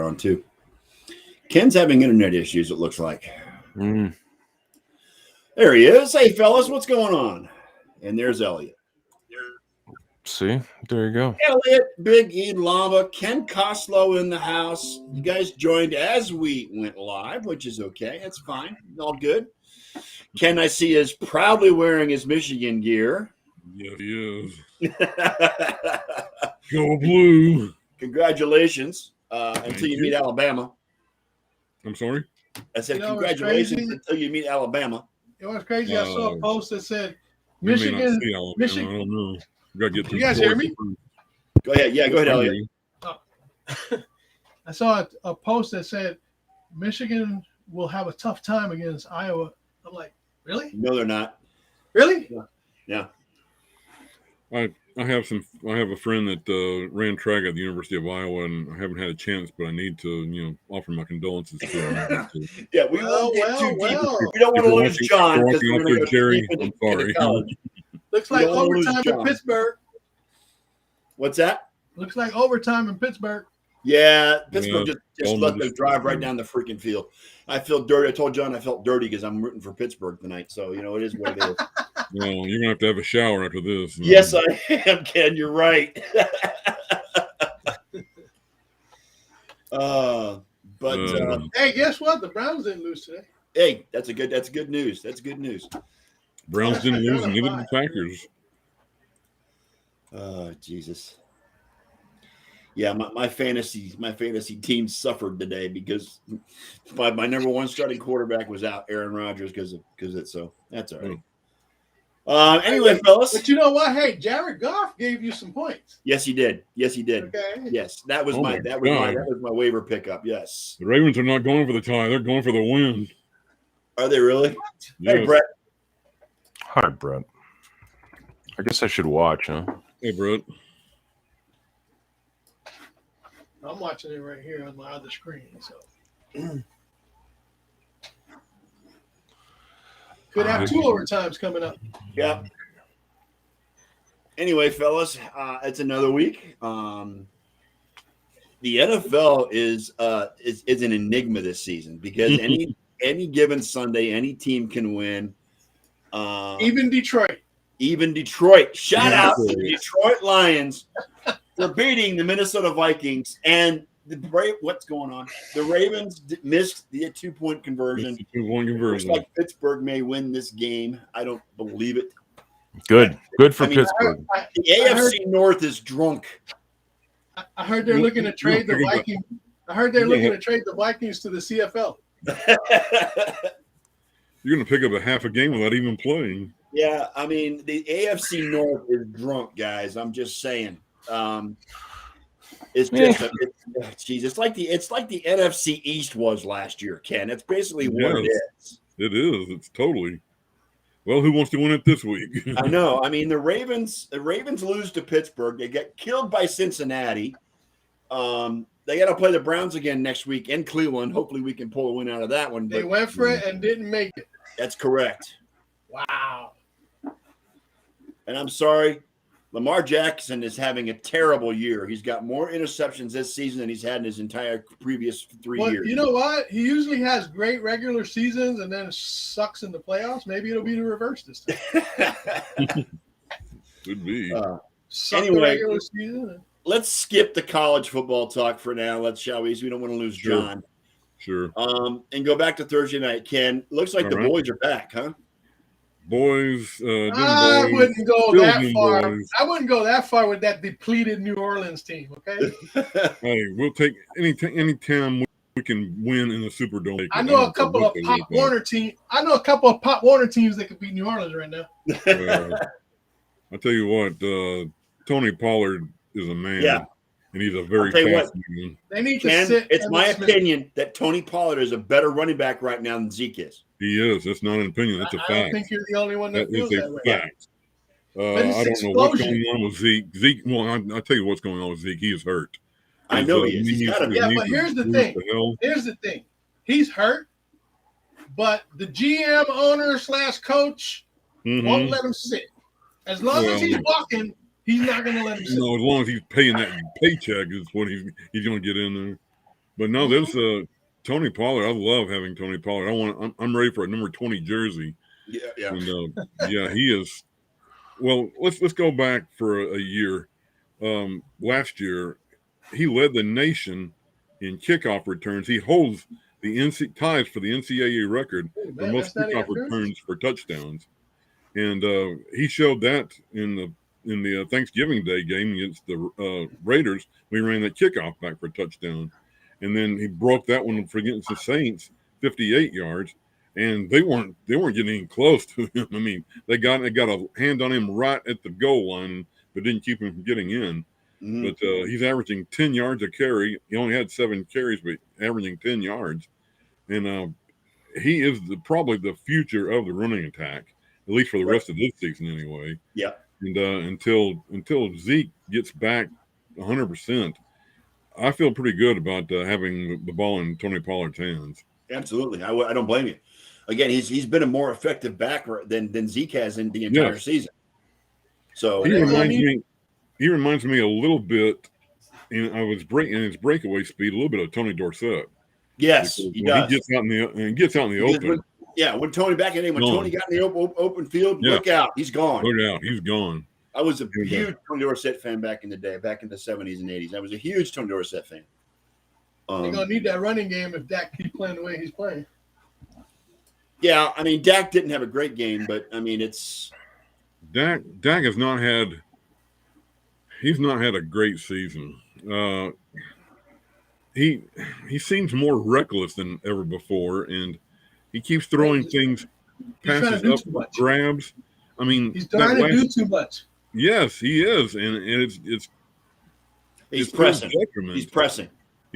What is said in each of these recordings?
on too. Ken's having internet issues, it looks like. There he is. Hey, fellas, what's going on? And there's Eliot. See, there you go. Eliot, Big E Lava, Ken Coslow in the house. You guys joined as we went live, which is okay. That's fine. All good. Ken, I see, is proudly wearing his Michigan gear. Yes, he is. Go Blue. Congratulations until you meet Alabama. I'm sorry? I said congratulations until you meet Alabama. It was crazy. I saw a post that said Michigan. I don't know. Gotta get you guys hear me? Go ahead. Yeah, go ahead, Eliot. Oh. I saw a post that said Michigan will have a tough time against Iowa. I'm like, really? No, they're not. Really? Yeah. I have a friend that ran track at the University of Iowa, and I haven't had a chance, but I need to, offer my condolences to him. Yeah, we won't get too deep. We don't want to lose John because we're going to go Jerry. deep I'm sorry. Looks like overtime in Pittsburgh. What's that? Looks like overtime in Pittsburgh. Yeah, Pittsburgh just let them drive right down the freaking field. I feel dirty. I told John I felt dirty because I'm rooting for Pittsburgh tonight. So, it is what it is. Well, you're going to have a shower after this. Yes, I am, Ken. You're right. Hey, guess what? The Browns didn't lose today. Hey, that's good news. That's good news. Browns didn't lose, and neither did the Packers. Oh, Jesus. Yeah, my fantasy team suffered today because my number one starting quarterback was out, Aaron Rodgers, because of it. So that's all right. Anyway, fellas. But you know what? Hey, Jared Goff gave you some points. Yes, he did. Okay. Yes, that was my waiver pickup. Yes. The Ravens are not going for the tie; they're going for the win. Are they really? Yes. Hey, Brett. Hi, Brett. I guess I should watch, huh? Hey, Brett. I'm watching it right here on my other screen. So could have 2 overtimes coming up. Yeah. Anyway, fellas, it's another week. The NFL is an enigma this season because any given Sunday, any team can win. Even Detroit. Shout out to the Detroit Lions for beating the Minnesota Vikings and what's going on? The Ravens missed the 2-point conversion. Looks like Pittsburgh may win this game. I don't believe it. Good for Pittsburgh. The AFC North is drunk. I heard they're looking to trade the Vikings. I heard they're looking to trade the Vikings to the CFL. You're going to pick up a half a game without even playing. Yeah, I mean, the AFC North is drunk, guys. I'm just saying. It's just it's like the NFC East was last year, Ken. It's basically what it is. It is. It's totally. Well, who wants to win it this week? I know. I mean, the Ravens lose to Pittsburgh. They get killed by Cincinnati. They got to play the Browns again next week in Cleveland. Hopefully, we can pull a win out of that one. They went for it and didn't make it. That's correct. Wow. And I'm sorry, Lamar Jackson is having a terrible year. He's got more interceptions this season than he's had in his entire previous 3 years. You know what? He usually has great regular seasons and then sucks in the playoffs. Maybe it'll be the reverse this time. Could be. Anyway, let's skip the college football talk for now. Shall we? So we don't want to lose John. Sure. And go back to Thursday night. Ken, looks like boys are back, huh? Boys. I wouldn't go that far. I wouldn't go that far with that depleted New Orleans team. Okay. Hey, we'll take any time we can win in the Superdome. I know a couple of Pop Warner teams. That could beat New Orleans right now. I tell you what, Tony Pollard is a man. Yeah. And he's a very fast man. They need to sit. It's my opinion that Tony Pollard is a better running back right now than Zeke is. He is. That's not an opinion. That's a fact. I don't think you're the only one that feels that way. Fact. I don't know what's going on with Zeke. Well, I'll tell you what's going on with Zeke. He is hurt. I know he is. He's got to be. Yeah, but here's the thing. He's hurt, but the GM, owner / coach won't let him sit. As long as he's walking, he's not going to let him sit. No, as long as he's paying that paycheck is what he's going to get in there. But no, there's Tony Pollard. I love having Tony Pollard. I'm ready for a number 20 jersey. Yeah. And yeah, he is. Well, let's go back for a year. Last year, he led the nation in kickoff returns. He holds the ties for the NCAA record for most kickoff returns for touchdowns, and he showed that in the Thanksgiving Day game against the Raiders. We ran that kickoff back for a touchdown, and then he broke that one for against the Saints, 58 yards. And they weren't getting close to him. I mean, they got a hand on him right at the goal line, but didn't keep him from getting in. Mm-hmm. But he's averaging 10 yards a carry. He only had 7 carries, but averaging 10 yards. And he is probably the future of the running attack, at least for the rest of this season anyway. Yeah. And until Zeke gets back 100%, I feel pretty good about having the ball in Tony Pollard's hands. Absolutely. I don't blame you. Again, he's been a more effective back than Zeke has in the entire season. So he reminds me a little bit in his breakaway speed, a little bit of Tony Dorsett. Yes, he does. He gets out in the open. When Tony back in, when Tony got in the open field, look out, he's gone. Look out, he's gone. I was a huge Tony Dorsett fan back in the day, back in the 70s and 80s. I was a huge Tony Dorsett fan. They're gonna need that running game if Dak keeps playing the way he's playing. Yeah, I mean, Dak didn't have a great game, but I mean, it's Dak has not had. He's not had a great season. He seems more reckless than ever before, and he keeps throwing passes up for grabs. I mean, he's trying to do too much. Yes, he is, and he's pressing. He's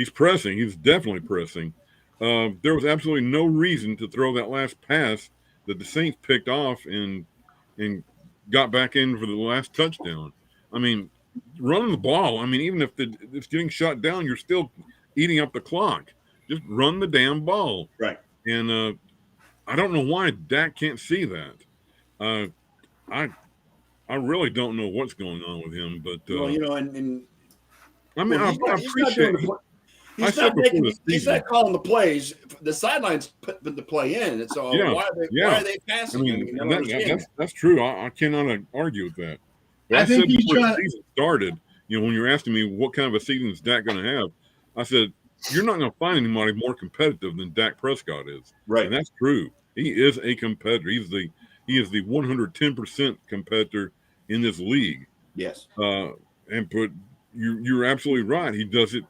pressing. He's definitely pressing. There was absolutely no reason to throw that last pass that the Saints picked off and got back in for the last touchdown. I mean, running the ball. I mean, even if it's getting shot down, you're still eating up the clock. Just run the damn ball. Right. And I don't know why Dak can't see that. I really don't know what's going on with him, but well, I mean, I appreciate it. He's not calling the plays. The sidelines put the play in. It's all why are they passing? I mean, that's true. I cannot argue with that. But I think said before the season started, when you're asking me what kind of a season is Dak going to have, I said you're not going to find anybody more competitive than Dak Prescott is. Right, and that's true. He is a competitor. He is the 110% competitor in this league. Yes, you're absolutely right. He does it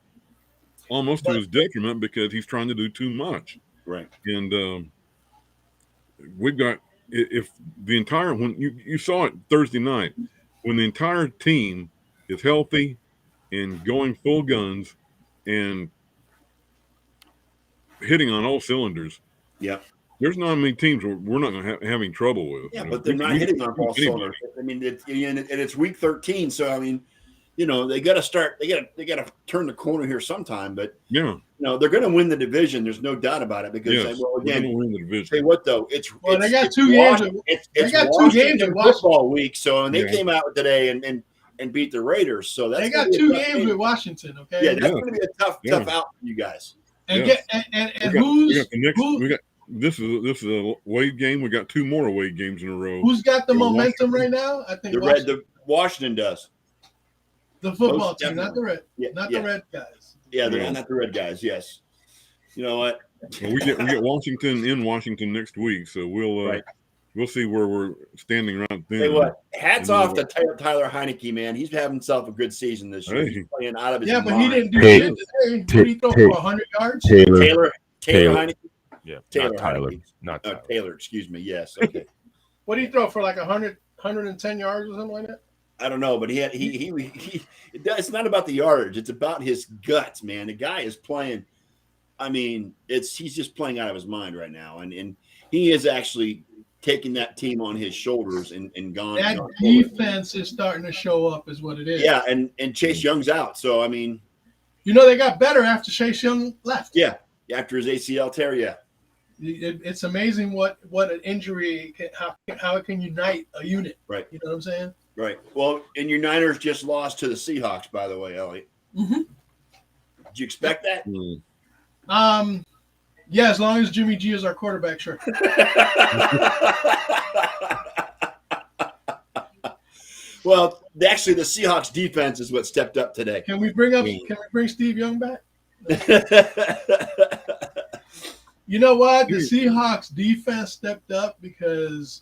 almost to his detriment because he's trying to do too much. Right. And we've got if the entire when you saw it Thursday night when the entire team is healthy and going full guns and hitting on all cylinders. Yeah. There's not many teams we're not going to having trouble with. Yeah, but they're not hitting on all cylinders. I mean, it's week 13, so I mean, they got to start. They got to turn the corner here sometime. But they're going to win the division. There's no doubt about it because they're going to win the division. Say what though? They got 2 games. They got 2 games in football week. So and they came out today and beat the Raiders. So they got 2 games with Washington. Okay. Yeah, that's going to be a tough out for you guys. And this is a away game. We got 2 more away games in a row. Who's got the momentum right now? I think Washington does. The football team, not the red, the red guys. Yeah, they're not the red guys. Yes. You know what? Well, we get Washington in Washington next week, so we'll see where we're standing right then. Say what? Hats off to Tyler Heineke, man. He's having himself a good season this year. He's playing out of his mind. But he didn't do shit today. Did he throw for 100 yards? Taylor Heineke. Yeah, Taylor not Tyler. Heineke. Not Tyler. Taylor, excuse me. Yes. Okay. What did he throw for, like 110 yards or something like that? I don't know, but he it's not about the yardage. It's about his guts, man. The guy is playing. I mean, he's just playing out of his mind right now. And he is actually taking that team on his shoulders and gone. That defense is starting to show up is what it is. Yeah. And Chase Young's out. So, I mean, they got better after Chase Young left. Yeah. After his ACL tear. Yeah. It's amazing what an injury, how it can unite a unit. Right. You know what I'm saying? Right. Well, and your Niners just lost to the Seahawks, by the way, Elliot. Mm-hmm. Did you expect that? Yeah, as long as Jimmy G is our quarterback, sure. Well, actually, the Seahawks defense is what stepped up today. Can we bring Steve Young back? You know what? The Seahawks defense stepped up because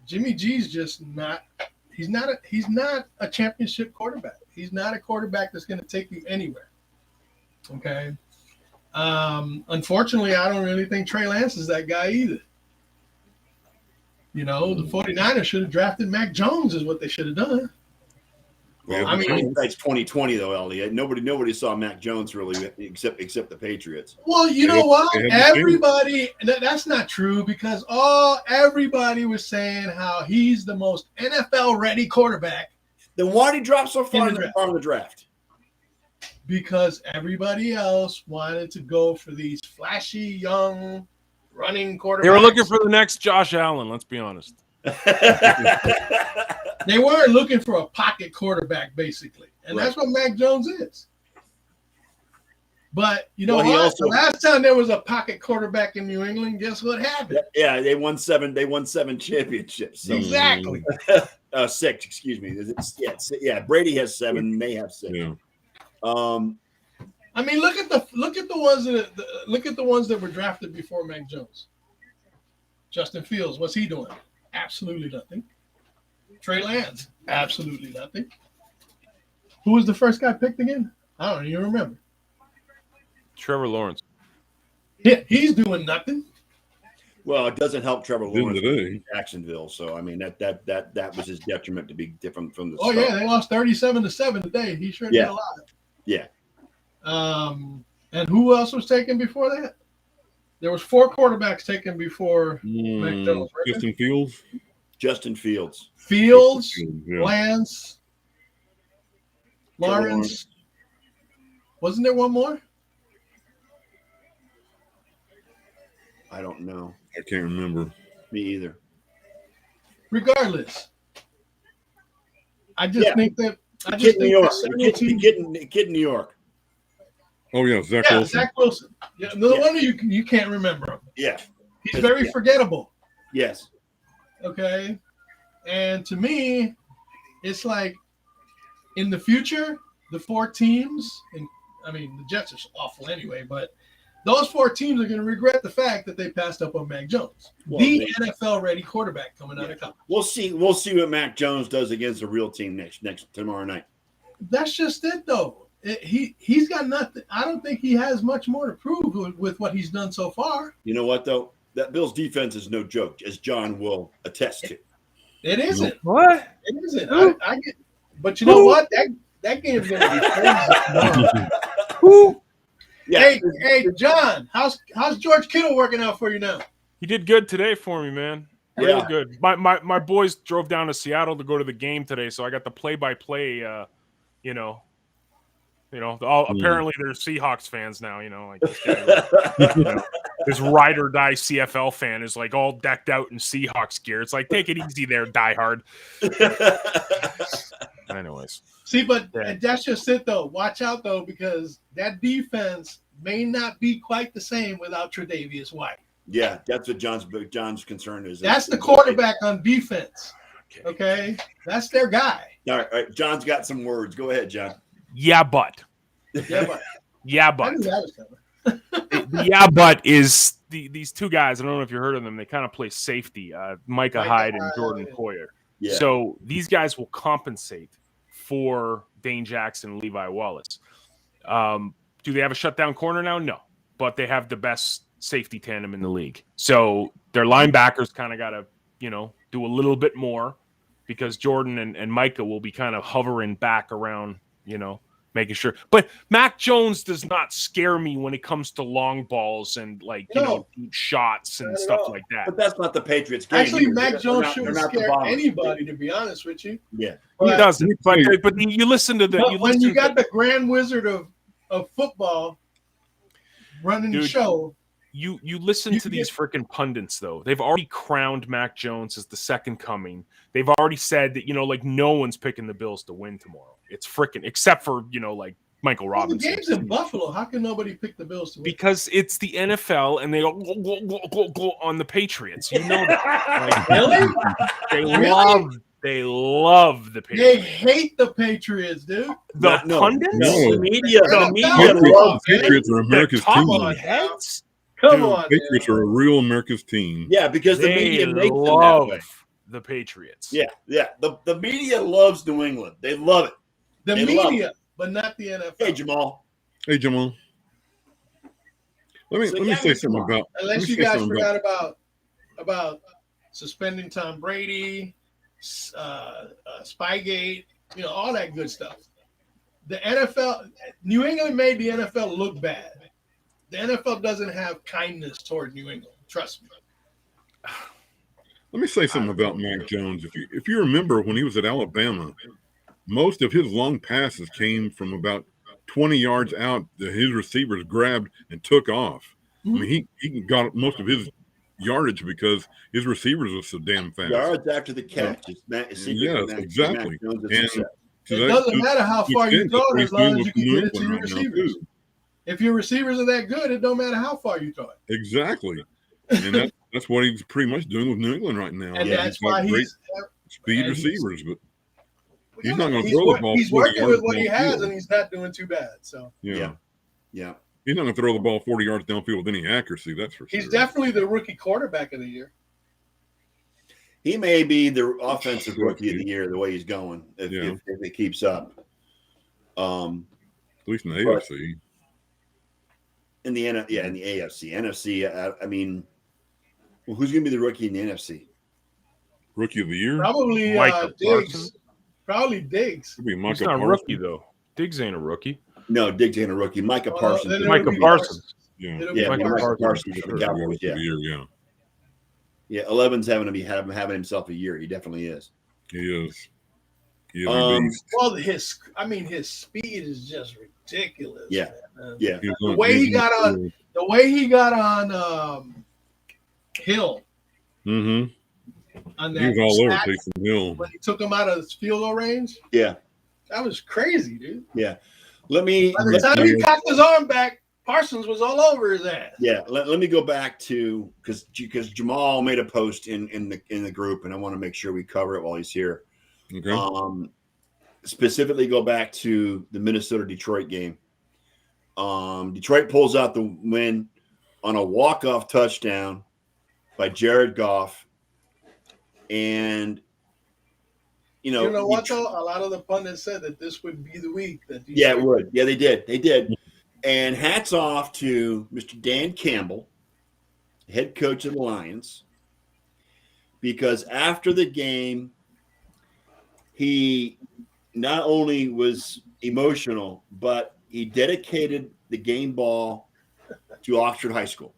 Jimmy G's just not. He's not a championship quarterback. He's not a quarterback that's going to take you anywhere. Okay. Unfortunately, I don't really think Trey Lance is that guy either. You know, the 49ers should have drafted Mac Jones is what they should have done. Well, I mean, that's 2020 though, Elliot. Nobody saw Mac Jones really, except the Patriots. Well, you know what? Everybody, that's not true because everybody was saying how he's the most NFL ready quarterback. Then why did he drop so far in the draft? Because everybody else wanted to go for these flashy young running quarterbacks. They were looking for the next Josh Allen. Let's be honest. They weren't looking for a pocket quarterback, basically. And that's what Mac Jones is. But you know what? The last time there was a pocket quarterback in New England, guess what happened? Yeah, they won 7 championships. So. Exactly. 6, excuse me. Yeah, Brady has 7, they have 6. Yeah. I mean, look at the ones that were drafted before Mac Jones. Justin Fields, what's he doing? Absolutely nothing. Trey Lance, absolutely nothing. Who was the first guy picked again? I don't even remember. Trevor Lawrence. Yeah, he's doing nothing. Well, it doesn't help Trevor Lawrence in Jacksonville. So I mean that was his detriment to be different from the. Oh start. Yeah, they lost 37-7 today. He sure did a lot. Yeah. And who else was taken before that? There was 4 quarterbacks taken before Mac Jones. Justin Fields. Lance, Lawrence. Wasn't there one more? I don't know. I can't remember. Me either. Regardless, I just think that the kid in New York. Oh yeah, Zach Wilson. Yeah, no wonder you can't remember him. Yeah, he's very forgettable. Yes. Okay, and to me, it's like in the future, the 4 teams, and I mean the Jets are awful anyway, but those 4 teams are going to regret the fact that they passed up on Mac Jones, NFL-ready quarterback coming out of college. We'll see what Mac Jones does against a real team tomorrow night. That's just it, though. He's got nothing. I don't think he has much more to prove with what he's done so far. You know what, though? That Bills defense is no joke, as John will attest to. It isn't. What? It isn't. I get, but you know what? That game's going to be crazy. Yeah. Hey, John, how's George Kittle working out for you now? He did good today for me, man. Really good. My boys drove down to Seattle to go to the game today, so I got the play-by-play. Apparently they're Seahawks fans now. This ride or die CFL fan is like all decked out in Seahawks gear. It's like, take it easy there, diehard. Anyways. See, but that's just it, though. Watch out, though, because that defense may not be quite the same without Tre'Davious White. Yeah, that's what John's concern is. That's the quarterback on defense. Okay? That's their guy. All right. John's got some words. Go ahead, John. Yeah, but. Yeah, but. I knew that was coming. Yeah, but is these 2 guys, I don't know if you heard of them, they kind of play safety, Micah Hyde and Jordan Poyer. Yeah. So these guys will compensate for Dane Jackson and Levi Wallace. Do they have a shutdown corner now? No. But they have the best safety tandem in the league. So their linebackers kind of got to, do a little bit more because Jordan and Micah will be kind of hovering back around, making sure. But Mac Jones does not scare me when it comes to long balls and deep shots and stuff like that. But that's not the Patriots game. Actually, Mac Jones shouldn't scare anybody, to be honest with you. Yeah. He doesn't. But you listen to the when you got the Grand Wizard of football running the show. You listen to these freaking pundits, though. They've already crowned Mac Jones as the second coming. They've already said that, no one's picking the Bills to win tomorrow. It's freaking, except for, Michael Well, the Robinson. game's in Buffalo. How can nobody pick the Bills to win? Because it's the NFL and they go on the Patriots. You know that. Like, Really? they love the They Patriots. hate the Patriots, dude. The pundits? No. The media Patriots, loves Patriots are America's the team. talking heads? Come Dude, on, Patriots are a real America's team. Yeah, because the They media makes them that love way. the Patriots. Yeah. The media loves New England. They love it. the they love media, but not the NFL. Hey, Jamal. Hey, Jamal. Let me say something about. Unless you guys forgot about suspending Tom Brady, Spygate, all that good stuff. The NFL, New England made the NFL look bad. The NFL doesn't have kindness toward New England. Trust me. Let me say something about Mac Jones. If you remember when he was at Alabama, most of his long passes came from about 20 yards out that his receivers grabbed and took off. Mm-hmm. I mean, he got most of his yardage because his receivers were so damn fast. Yards after the catch. Yes, exactly. It doesn't matter how far you throw it as long as you can get it to your receivers. If your receivers are that good, it don't matter how far you throw it. Exactly. And that's what he's pretty much doing with New England right now. And that's why great he's speed receivers, but he's yeah, not going to throw the ball. He's 40 working yards with what he has, downfield. and he's not doing too bad. So Yeah. Yeah. He's not going to throw the ball 40 yards downfield with any accuracy. That's for sure. he's definitely the rookie quarterback of the year. He may be the offensive rookie of the year the way he's going if it keeps up. At least in the AFC. In the AFC. NFC, I mean, who's going to be the rookie in the NFC? Rookie of the year? Probably Micah Diggs. Parsons. Probably Diggs. Could be He's Micah not a Parsons. rookie, though. Diggs ain't a rookie. No, Diggs ain't a rookie. Micah Parsons. then Micah be Parsons. Yeah. It'll be Yeah, Micah Micah Parsons. Parsons for the Rookie Cowboys. of the year, yeah. Yeah, 11's having himself a year. He definitely is. He is. He is a beast. Well, his speed is just ridiculous. Yeah. Man. Yeah. The way he got on Hill Mm-hmm. on He that was all over sack Taysom Hill. when he took him out of his field goal range. Yeah. That was crazy, dude. Yeah. Let me By the time he cocked his arm back, Parsons was all over his ass. Yeah, let me go back to because Jamal made a post in the group, and I want to make sure we cover it while he's here. Okay. Specifically, go back to the Minnesota-Detroit game. Detroit pulls out the win on a walk-off touchdown by Jared Goff, and You know what, though? A lot of the pundits said that this would be the week that Detroit. Yeah, it would. Yeah, they did. And hats off to Mr. Dan Campbell, head coach of the Lions, because after the game, he not only was emotional, but he dedicated the game ball to Oxford High School.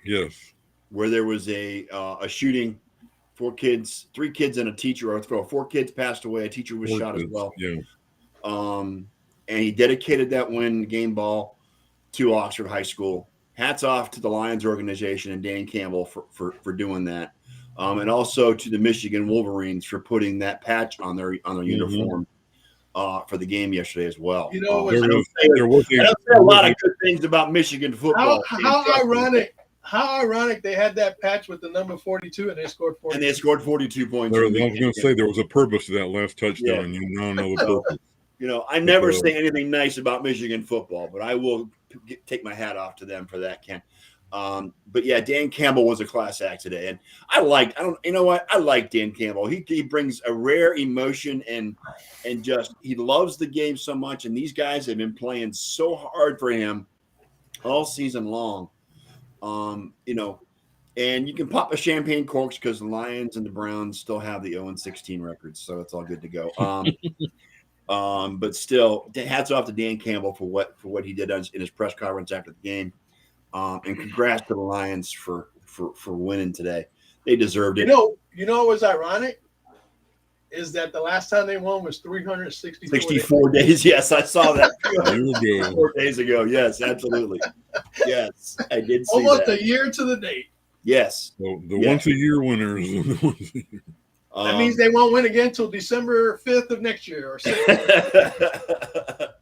Yes. Where there was a shooting, 3 kids and a teacher, or 4 kids passed away. A teacher was shot as well. Yeah. And he dedicated that game ball to Oxford High School. Hats off to the Lions organization and Dan Campbell for doing that. And also to the Michigan Wolverines for putting that patch on their uniform for the game yesterday as well. You know, I don't say a lot of good things about Michigan football. How ironic they had that patch with the number 42 and they scored 42. And they scored 42 points. I was going to say there was a purpose to that last touchdown. Yeah. You know the purpose. I never say anything nice about Michigan football, but I will take my hat off to them for that, Ken. But yeah, Dan Campbell was a class act today, and I like Dan Campbell. He brings a rare emotion and just he loves the game so much, and these guys have been playing so hard for him all season long. And you can pop a champagne corks because the Lions and the Browns still have the 0-16 records, so it's all good to go. But still, hats off to Dan Campbell for what he did in his press conference after the game. And congrats to the Lions for winning today. They deserved it. You know what was ironic is that the last time they won was 364 days. Yes, I saw that. There you go. 4 days ago. Yes, absolutely. Yes, I did see almost that. a year to the date. Yes. So the once-a-year winners. That means they won't win again until December 5th of next year or 6th.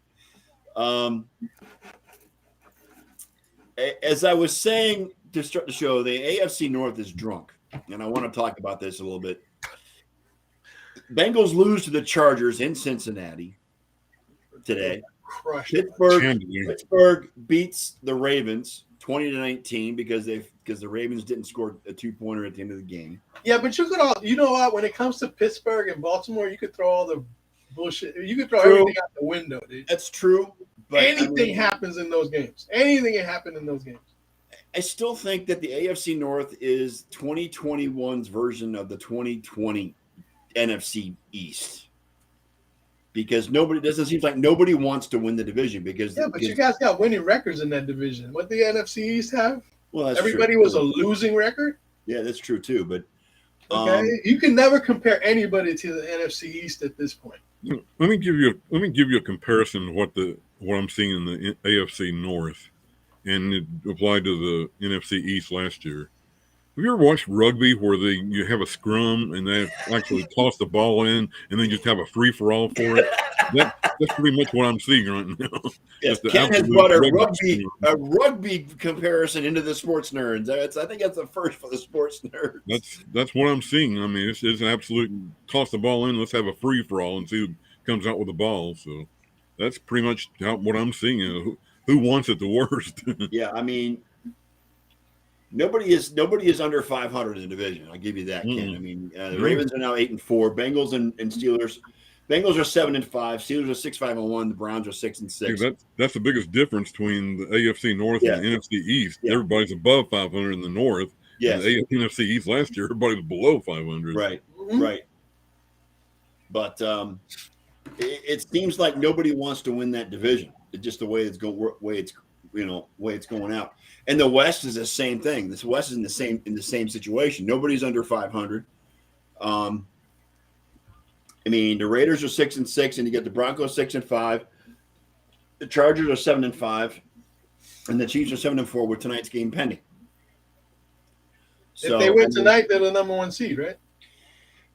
As I was saying to start the show, the AFC North is drunk, and I want to talk about this a little bit. Bengals lose to the Chargers in Cincinnati today. Pittsburgh beats the Ravens 20-19 because the Ravens didn't score a 2-pointer at the end of the game. Yeah, but you know what? When it comes to Pittsburgh and Baltimore, you could throw all the bullshit. You could throw everything out the window, dude. That's true. But anything happens in those games. Anything can happen in those games. I still think that the AFC North is 2021's version of the 2020 NFC East. Because doesn't seem like nobody wants to win the division because you guys got winning records in that division. What the NFC East have? Well, that's everybody true. was a losing record. Yeah, that's true too. But you can never compare anybody to the NFC East at this point. Let me give you a comparison of what I'm seeing in the AFC North, and it applied to the NFC East last year. Have you ever watched rugby where you have a scrum and they actually toss the ball in and then just have a free for all for it? That's pretty much what I'm seeing right now. Yes, Ken has brought a rugby comparison into the sports nerds. I think that's the first for the sports nerds. That's what I'm seeing. I mean, it's an absolute toss the ball in. Let's have a free for all and see who comes out with the ball. So that's pretty much what I'm seeing. Who wants it the worst? Yeah, I mean. Nobody is under 500 in the division. I'll give you that, Ken. I mean, the Ravens are now 8-4. Bengals and Steelers. Bengals are 7-5. Steelers are 6-5-1. The Browns are 6-6. That's the biggest difference between the AFC North and the NFC East. Yeah. Everybody's above 500 in the North. Yes. And the NFC East last year, everybody was below 500. Right. Right. But it seems like nobody wants to win that division. It's just the way it's going out. And the West is the same thing. This West is in the same situation. Nobody's under 500. I mean, the Raiders are 6-6, and you get the Broncos 6-5. The Chargers are 7-5, and the Chiefs are 7-4 with tonight's game pending. So, if they win tonight, they're the number one seed, right?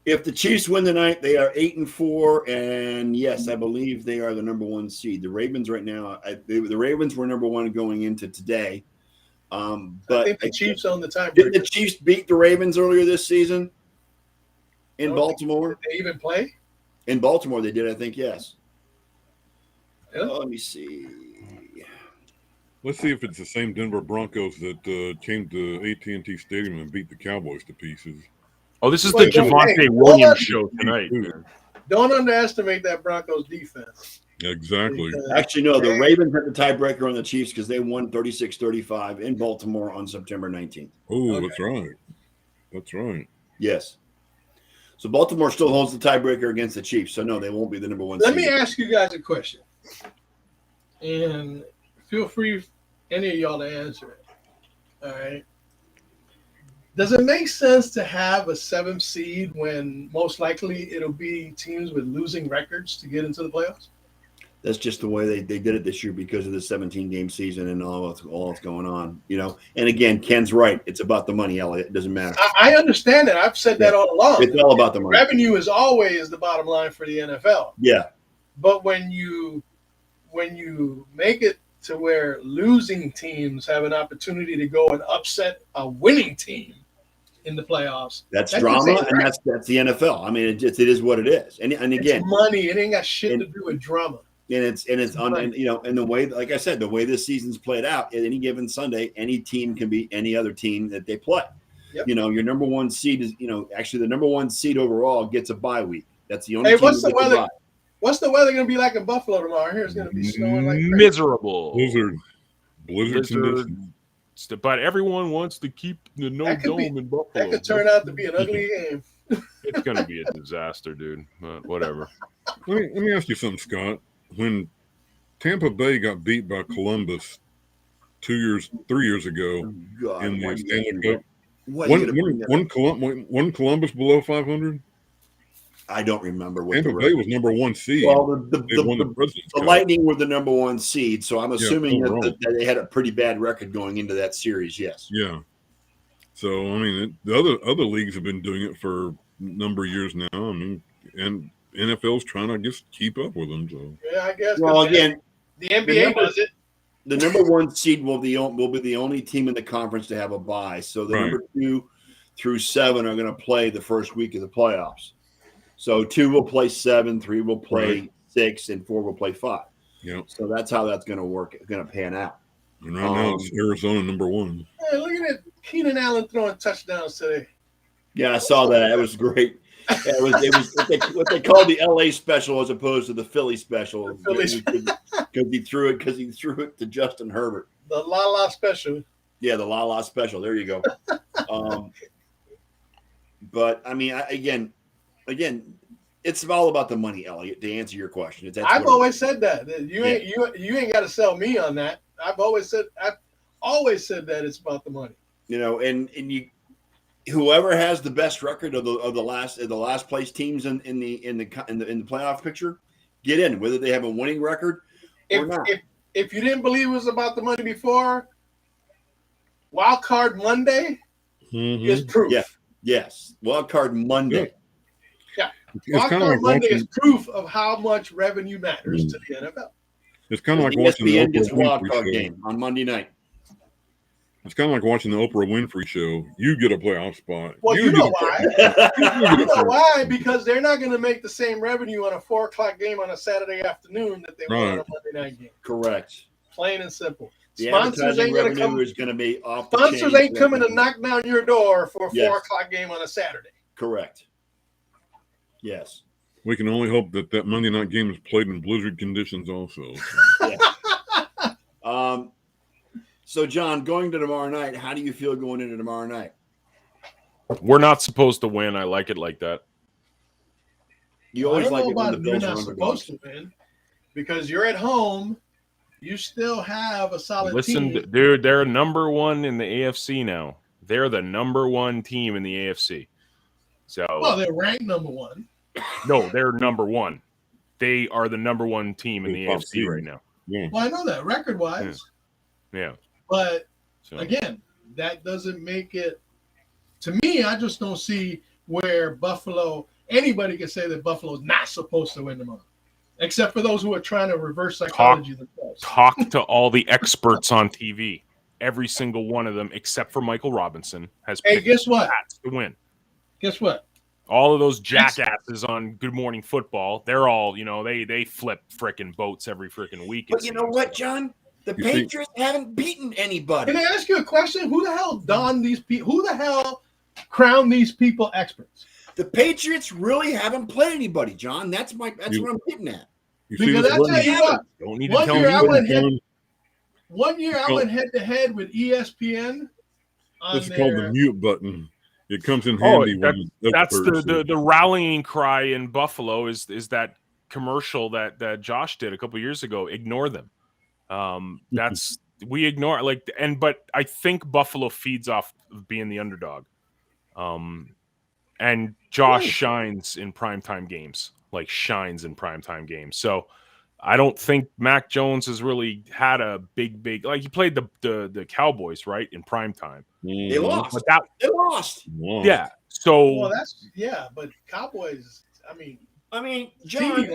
If the Chiefs win tonight, they are 8-4, and yes, I believe they are the number one seed. The Ravens right now, the Ravens were number one going into today. But I think the Chiefs own the tiebreaker. Did the Chiefs beat the Ravens earlier this season in Baltimore? Did they even play? In Baltimore, they did, I think, yes. Yeah. Let me see. Let's see if it's the same Denver Broncos that came to AT&T Stadium and beat the Cowboys to pieces. Oh, this is the Javonte Williams show tonight. Don't underestimate that Broncos defense. Exactly. Actually, no, the Ravens had the tiebreaker on the Chiefs because they won 36-35 in Baltimore on September 19th. Oh, okay. That's right. That's right. Yes. So Baltimore still holds the tiebreaker against the Chiefs. So, no, they won't be the number one seed. Let me ask you guys a question. And feel free, any of y'all, to answer it. All right. Does it make sense to have a 7th seed when most likely it'll be teams with losing records to get into the playoffs? That's just the way they did it this year because of the 17-game season and all that's going on, you know. And again, Ken's right. It's about the money, Elliot. It doesn't matter. I understand that. I've said that all along. It's all about the money. Revenue is always the bottom line for the NFL. Yeah. But when you make it to where losing teams have an opportunity to go and upset a winning team in the playoffs, that's drama, and that's the NFL. I mean, it is what it is. And again, it's money. It ain't got shit to do with drama. And the way, like I said, the way this season's played out, at any given Sunday, any team can beat any other team that they play. Yep. You know, your number one seed is, actually the number one seed overall gets a bye week. That's the only. Hey, what's the weather? What's the weather going to be like in Buffalo tomorrow? Here it's going to be snowing like crazy. Miserable. Blizzard conditions. But everyone wants to keep the dome in Buffalo. That could turn out to be an ugly game. It's going to be a disaster, dude. But whatever. Let me ask you something, Scott. When Tampa Bay got beat by Columbus 3 years ago in the Stanley Cup, one Columbus below 500? I don't remember. Tampa Bay was number one seed. Well, the Lightning were the number one seed, so I'm assuming that they had a pretty bad record going into that series. Yes. Yeah. So I mean, the other leagues have been doing it for a number of years now. I mean, and NFL's trying to just keep up with them. So yeah, I guess. Well, again, The NBA does it. The number 1 seed will be the only team in the conference to have a bye. So the number 2 through 7 are going to play the first week of the playoffs. So 2 will play 7, 3 will play 6, and 4 will play 5. Yep. So that's how that's going to work. It's going to pan out. And right now it's Arizona number 1. Hey, look at it. Keenan Allen throwing touchdowns today. Yeah, I saw that. It was great. It was what they called the LA special as opposed to the Philly special. Because he threw it to Justin Herbert. The La special. Yeah, the La special. There you go. But I mean, again, it's all about the money, Elliot. To answer your question, I've always said that. You ain't got to sell me on that. I've always said that it's about the money. You know, and you, whoever has the best record of the last place teams in the playoff picture, get in, whether they have a winning record or not. If you didn't believe it was about the money before, Wild Card Monday is proof. Yeah. Yes. Wild Card Monday. Yeah. Wild Card Monday is proof of how much revenue matters to the NFL. It's kind of like watching the Oprah Wild Winfrey Card show. game on Monday night. It's kind of like watching the Oprah Winfrey show. You get a playoff spot. Well, you know why? You know why? Because they're not going to make the same revenue on a 4:00 game on a Saturday afternoon that they will on a Monday night game. Correct. Plain and simple. The Sponsors ain't going to come. Is going to be off. Sponsors ain't coming to knock down your door for a 4:00 game on a Saturday. Correct. Yes. We can only hope that Monday night game is played in blizzard conditions also. So, John, going to tomorrow night, how do you feel going into tomorrow night? We're not supposed to win. I like it like that. You always like it when the you're Bills are not supposed to win because you're at home. You still have a solid team. Listen, dude, they're number 1 in the AFC now. They're the number 1 team in the AFC. So, well, they're ranked number 1. No, they're number 1. They are the number 1 team in the AFC right now. Yeah. Well, I know that record-wise. Yeah. But again, that doesn't make it. To me, I just don't see where Buffalo. Anybody can say that Buffalo's not supposed to win tomorrow, except for those who are trying to reverse psychology themselves. Talk to all the experts on TV. Every single one of them, except for Michael Robinson, has picked guess what? to win. Guess what? All of those jackasses on Good Morning Football, they're all, they flip frickin' boats every frickin' week. But you know what, John? The Patriots haven't beaten anybody. Can I ask you a question? Who the hell donned these people? Who the hell crowned these people experts? The Patriots really haven't played anybody, John. That's what I'm getting at. Because I tell you what, don't need to tell me. One year I went head to head with ESPN. This is called the mute button. It comes in handy when that's the rallying cry in Buffalo is that commercial that Josh did a couple years ago. Ignore them. That's we ignore but I think Buffalo feeds off of being the underdog. And Josh shines in primetime games, So I don't think Mac Jones has really had a big he played the Cowboys right in primetime. They lost. They lost. Yeah. So but Cowboys. I mean, John.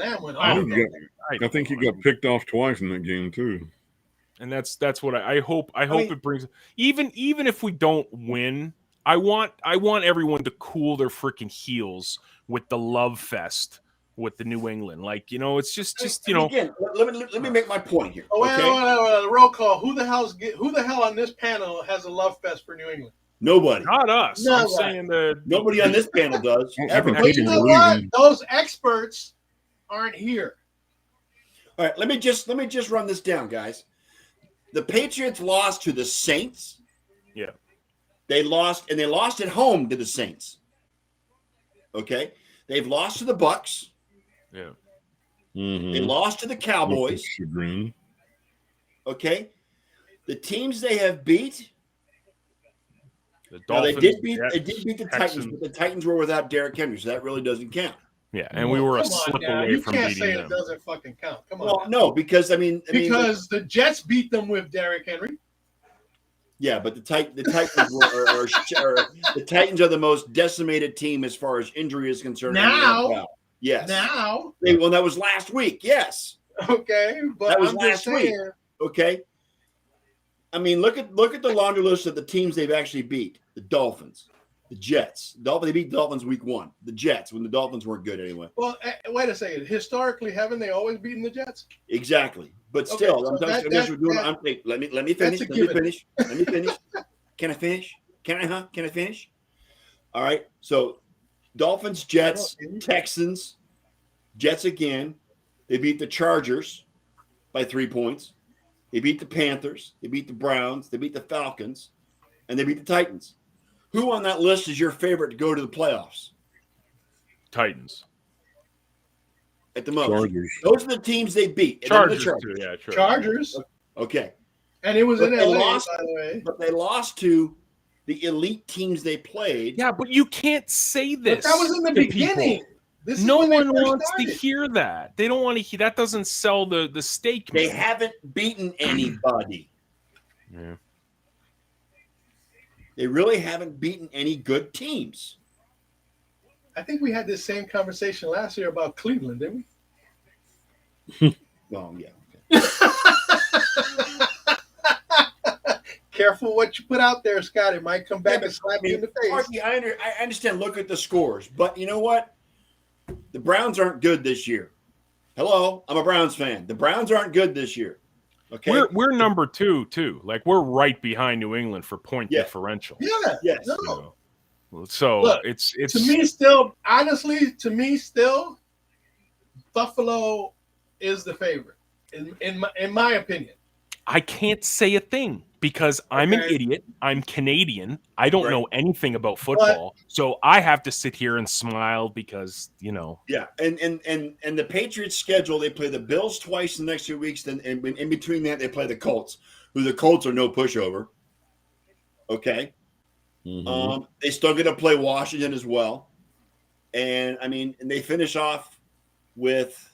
I think he got picked off twice in that game too. And that's what I hope. I hope it brings. Even if we don't win, I want everyone to cool their freaking heels with the love fest with the New England. It's just Again, let me make my point here. Oh, wait, roll call. Who the hell on this panel has a love fest for New England? Nobody. Not us. I'm saying that nobody on this panel does. But you know what? Those experts aren't here. All right, let me just run this down, guys. The Patriots lost to the Saints. Yeah. They lost at home to the Saints. Okay? They've lost to the Bucks. Yeah. They lost to the Cowboys. Okay? The teams they have beat. They did beat the Titans, but the Titans were without Derrick Henry, so that really doesn't count. Yeah, and we were a slip away from beating them. You can't say it doesn't fucking count. Come on. Well, no, because because the Jets beat them with Derrick Henry. Yeah, but the Titans the Titans are the most decimated team as far as injury is concerned. Now, yes. Now, that was last week. Yes. Okay, but That was I'm last just week. saying. Okay. I mean, look at the laundry list of the teams they've actually beat. The Dolphins, the Jets. They beat Dolphins week 1. The Jets, when the Dolphins weren't good anyway. Well, wait a second. Historically, haven't they always beaten the Jets? Exactly. But Okay, still, so let me finish. that's a Let me given. finish. Let me finish. Can I finish? Can I finish? All right. So Dolphins, Jets, Texans, Jets again. They beat the Chargers by 3 points. They beat the Panthers. They beat the Browns. They beat the Falcons. And they beat the Titans. Who on that list is your favorite to go to the playoffs? Titans. At the most. Chargers. Those are the teams they beat. Chargers, too. Yeah, Chargers. Okay. And it was But in they LA, lost- by the way. But they lost to the elite teams they played. Yeah, but you can't say But this. that was in the to beginning. people. This is No when they one first wants started. to hear that. They don't want to hear that. Doesn't sell the steak. They meat. haven't beaten anybody. Yeah. They really haven't beaten any good teams. I think we had this same conversation last year about Cleveland, didn't we? Well, yeah. Careful what you put out there, Scott. It might come back Yeah, and slap I you in mean, the face. Marky, I understand. Look at the scores, but you know what? The Browns aren't good this year. Hello, I'm a Browns fan. The Browns aren't good this year. Okay, We're number 2 too. Like we're right behind New England for point Yeah. differential. Yeah. yes, No. You know? So Look, it's To me, still, honestly, Buffalo is the favorite, in my opinion. I can't say a thing because I'm an Okay. idiot. I'm Canadian. I don't Right. know anything about football. So I have to sit here and smile because, yeah, and the Patriots schedule. They play the Bills twice in the next 2 weeks. Then in between that, they play the Colts, who the Colts are no pushover. Okay. Mhm. They still get to play Washington as well. And I mean, and they finish off with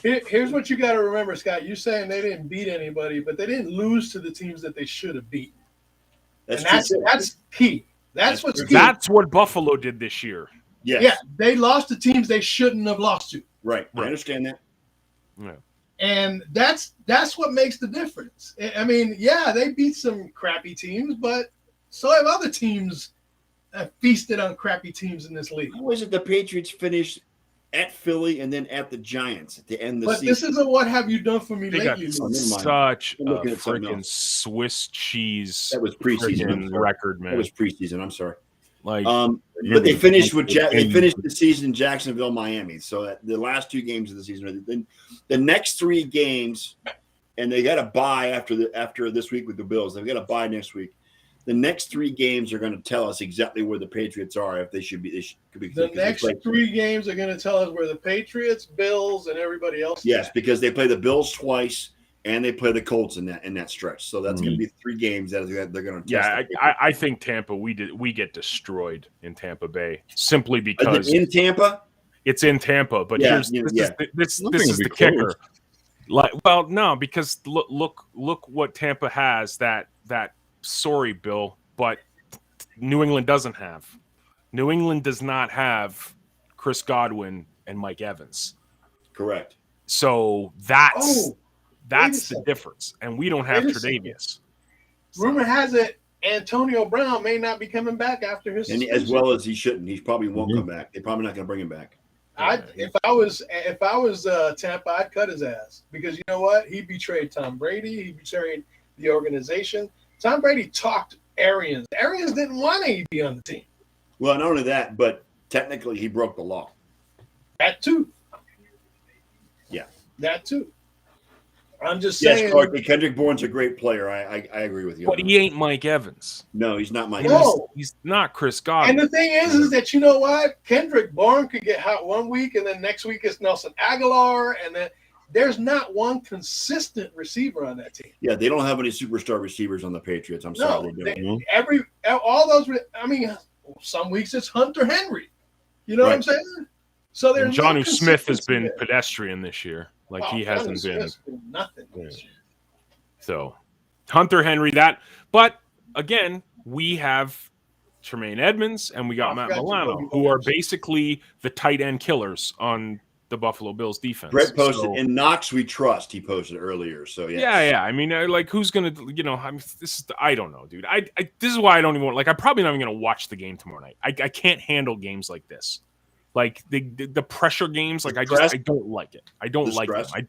Here's what you got to remember, Scott. You're saying they didn't beat anybody, but they didn't lose to the teams that they should have beat. that's And true. that's key. That's That's what's true. key. that's what Buffalo did this year. Yes. Yeah, they lost to teams they shouldn't have lost to. Right. I Right. understand that. Yeah. And that's what makes the difference. I mean, yeah, they beat some crappy teams, but so have other teams feasted on crappy teams in this league. How is it the Patriots finished at Philly and then at the Giants at the end of the But season? this is a what have you done for me They got lately? Oh, league. never mind. such I'm a looking at something freaking else. Swiss cheese That was preseason. I'm freaking sorry. record, That man. was preseason. I'm sorry. Like But they finished they finished the season in Jacksonville, Miami. So that the last 2 games of the season. Then the next 3 games, and they got a bye after this week with the Bills. They've got a bye next week. The next 3 games are going to tell us exactly where the Patriots are if they should be. The next 3 games are going to tell us where the Patriots, Bills, and everybody else. Yes, because they play the Bills twice and they play the Colts in that stretch. So that's going to be 3 games that they're going to test. yeah, I think Tampa we get destroyed in Tampa Bay simply because in Tampa. it's in Tampa. But Yeah, this is Nothing will the be kicker. close. Like, well, no, because look what Tampa has that sorry, Bill, but New England doesn't have. New England does not have Chris Godwin and Mike Evans. Correct. So that's wait a the second. difference. And we don't have Wait a second. Tre'Davious. Rumor has it Antonio Brown may not be coming back after his And suspension. as well as he shouldn't. He probably won't Mhm. come back. They're probably not going to bring him back. If I was Tampa, I'd cut his ass because you know what? He betrayed Tom Brady. He betrayed the organization. Tom Brady talked Arians. Arians didn't want to be on the team. Well, not only that, but technically he broke the law. That too. Yeah. That too. I'm just Yes, saying. Clark, Kendrick Bourne's a great player. I agree with you. But he ain't Mike Evans. No, he's not Mike. No. Evans. He's not Chris Godwin. And the thing is that you know what? Kendrick Bourne could get hot one week, and then next week it's Nelson Aguilar, and then there's not one consistent receiver on that team. Yeah, they don't have any superstar receivers on the Patriots. I'm sorry. No, they don't. all those. I mean, some weeks it's Hunter Henry. You know what I'm Right. saying? So there's And Jonnu no Smith has consistency been there. pedestrian this year. Like Wow, he Jonnu hasn't been. Smith's nothing. this year. So Hunter Henry, but again, we have Tremaine Edmonds and we got I Matt forgot Milano, Jacoby who are Myers. basically the tight end killers on the Buffalo Bills defense. Brett posted in Knox we trust. He posted earlier, so yeah. I mean, like, who's gonna, I mean, I don't know, dude. This is why I don't even want. Like, I'm probably not even gonna watch the game tomorrow night. I can't handle games like this, like the pressure games. Like, I don't like it. I don't like them.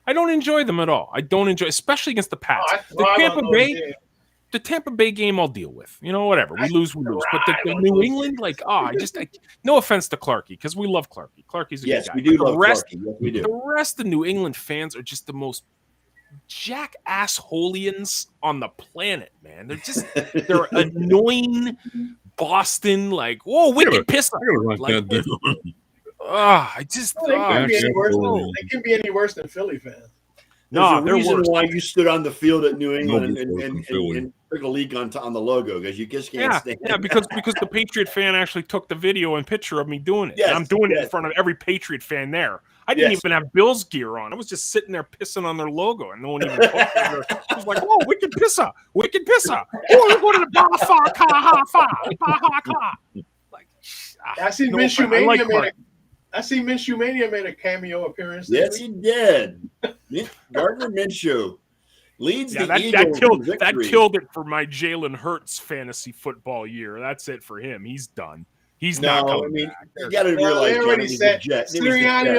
I don't enjoy them at all. I don't enjoy, especially against the Pats. The Tampa Bay game I'll deal with. Whatever. We lose. But the New England, like, no offense to Clarkie, because we love Clarkie. Clarkie's a good guy. Yes, we do love Clarkie. Yes, we do. The rest of New England fans are just the most jackass-holians on the planet, man. They're annoying Boston, like, whoa, wicked piss off. Like, they can be any worse than Philly fans. There's a reason why you stood on the field at New England and took a leak on the logo, because you just can't stand it. Yeah, because the Patriot fan actually took the video and picture of me doing it. Yes, and I'm doing it in front of every Patriot fan there. I didn't even have Bills gear on. I was just sitting there pissing on their logo, and no one even talked. I was like, "Whoa, wicked pisser! Oh, you're going to the bar, fa, ka, ha, fa, ba, ha, ka." Like, I see Minshew Mania I see Minshew Mania made a cameo appearance. Yes, he did. Gardner Minshew leads the Eagles. That killed it for my Jalen Hurts fantasy football year. That's it for him. He's done. He's not coming back. You got to realize, they already said Sirianni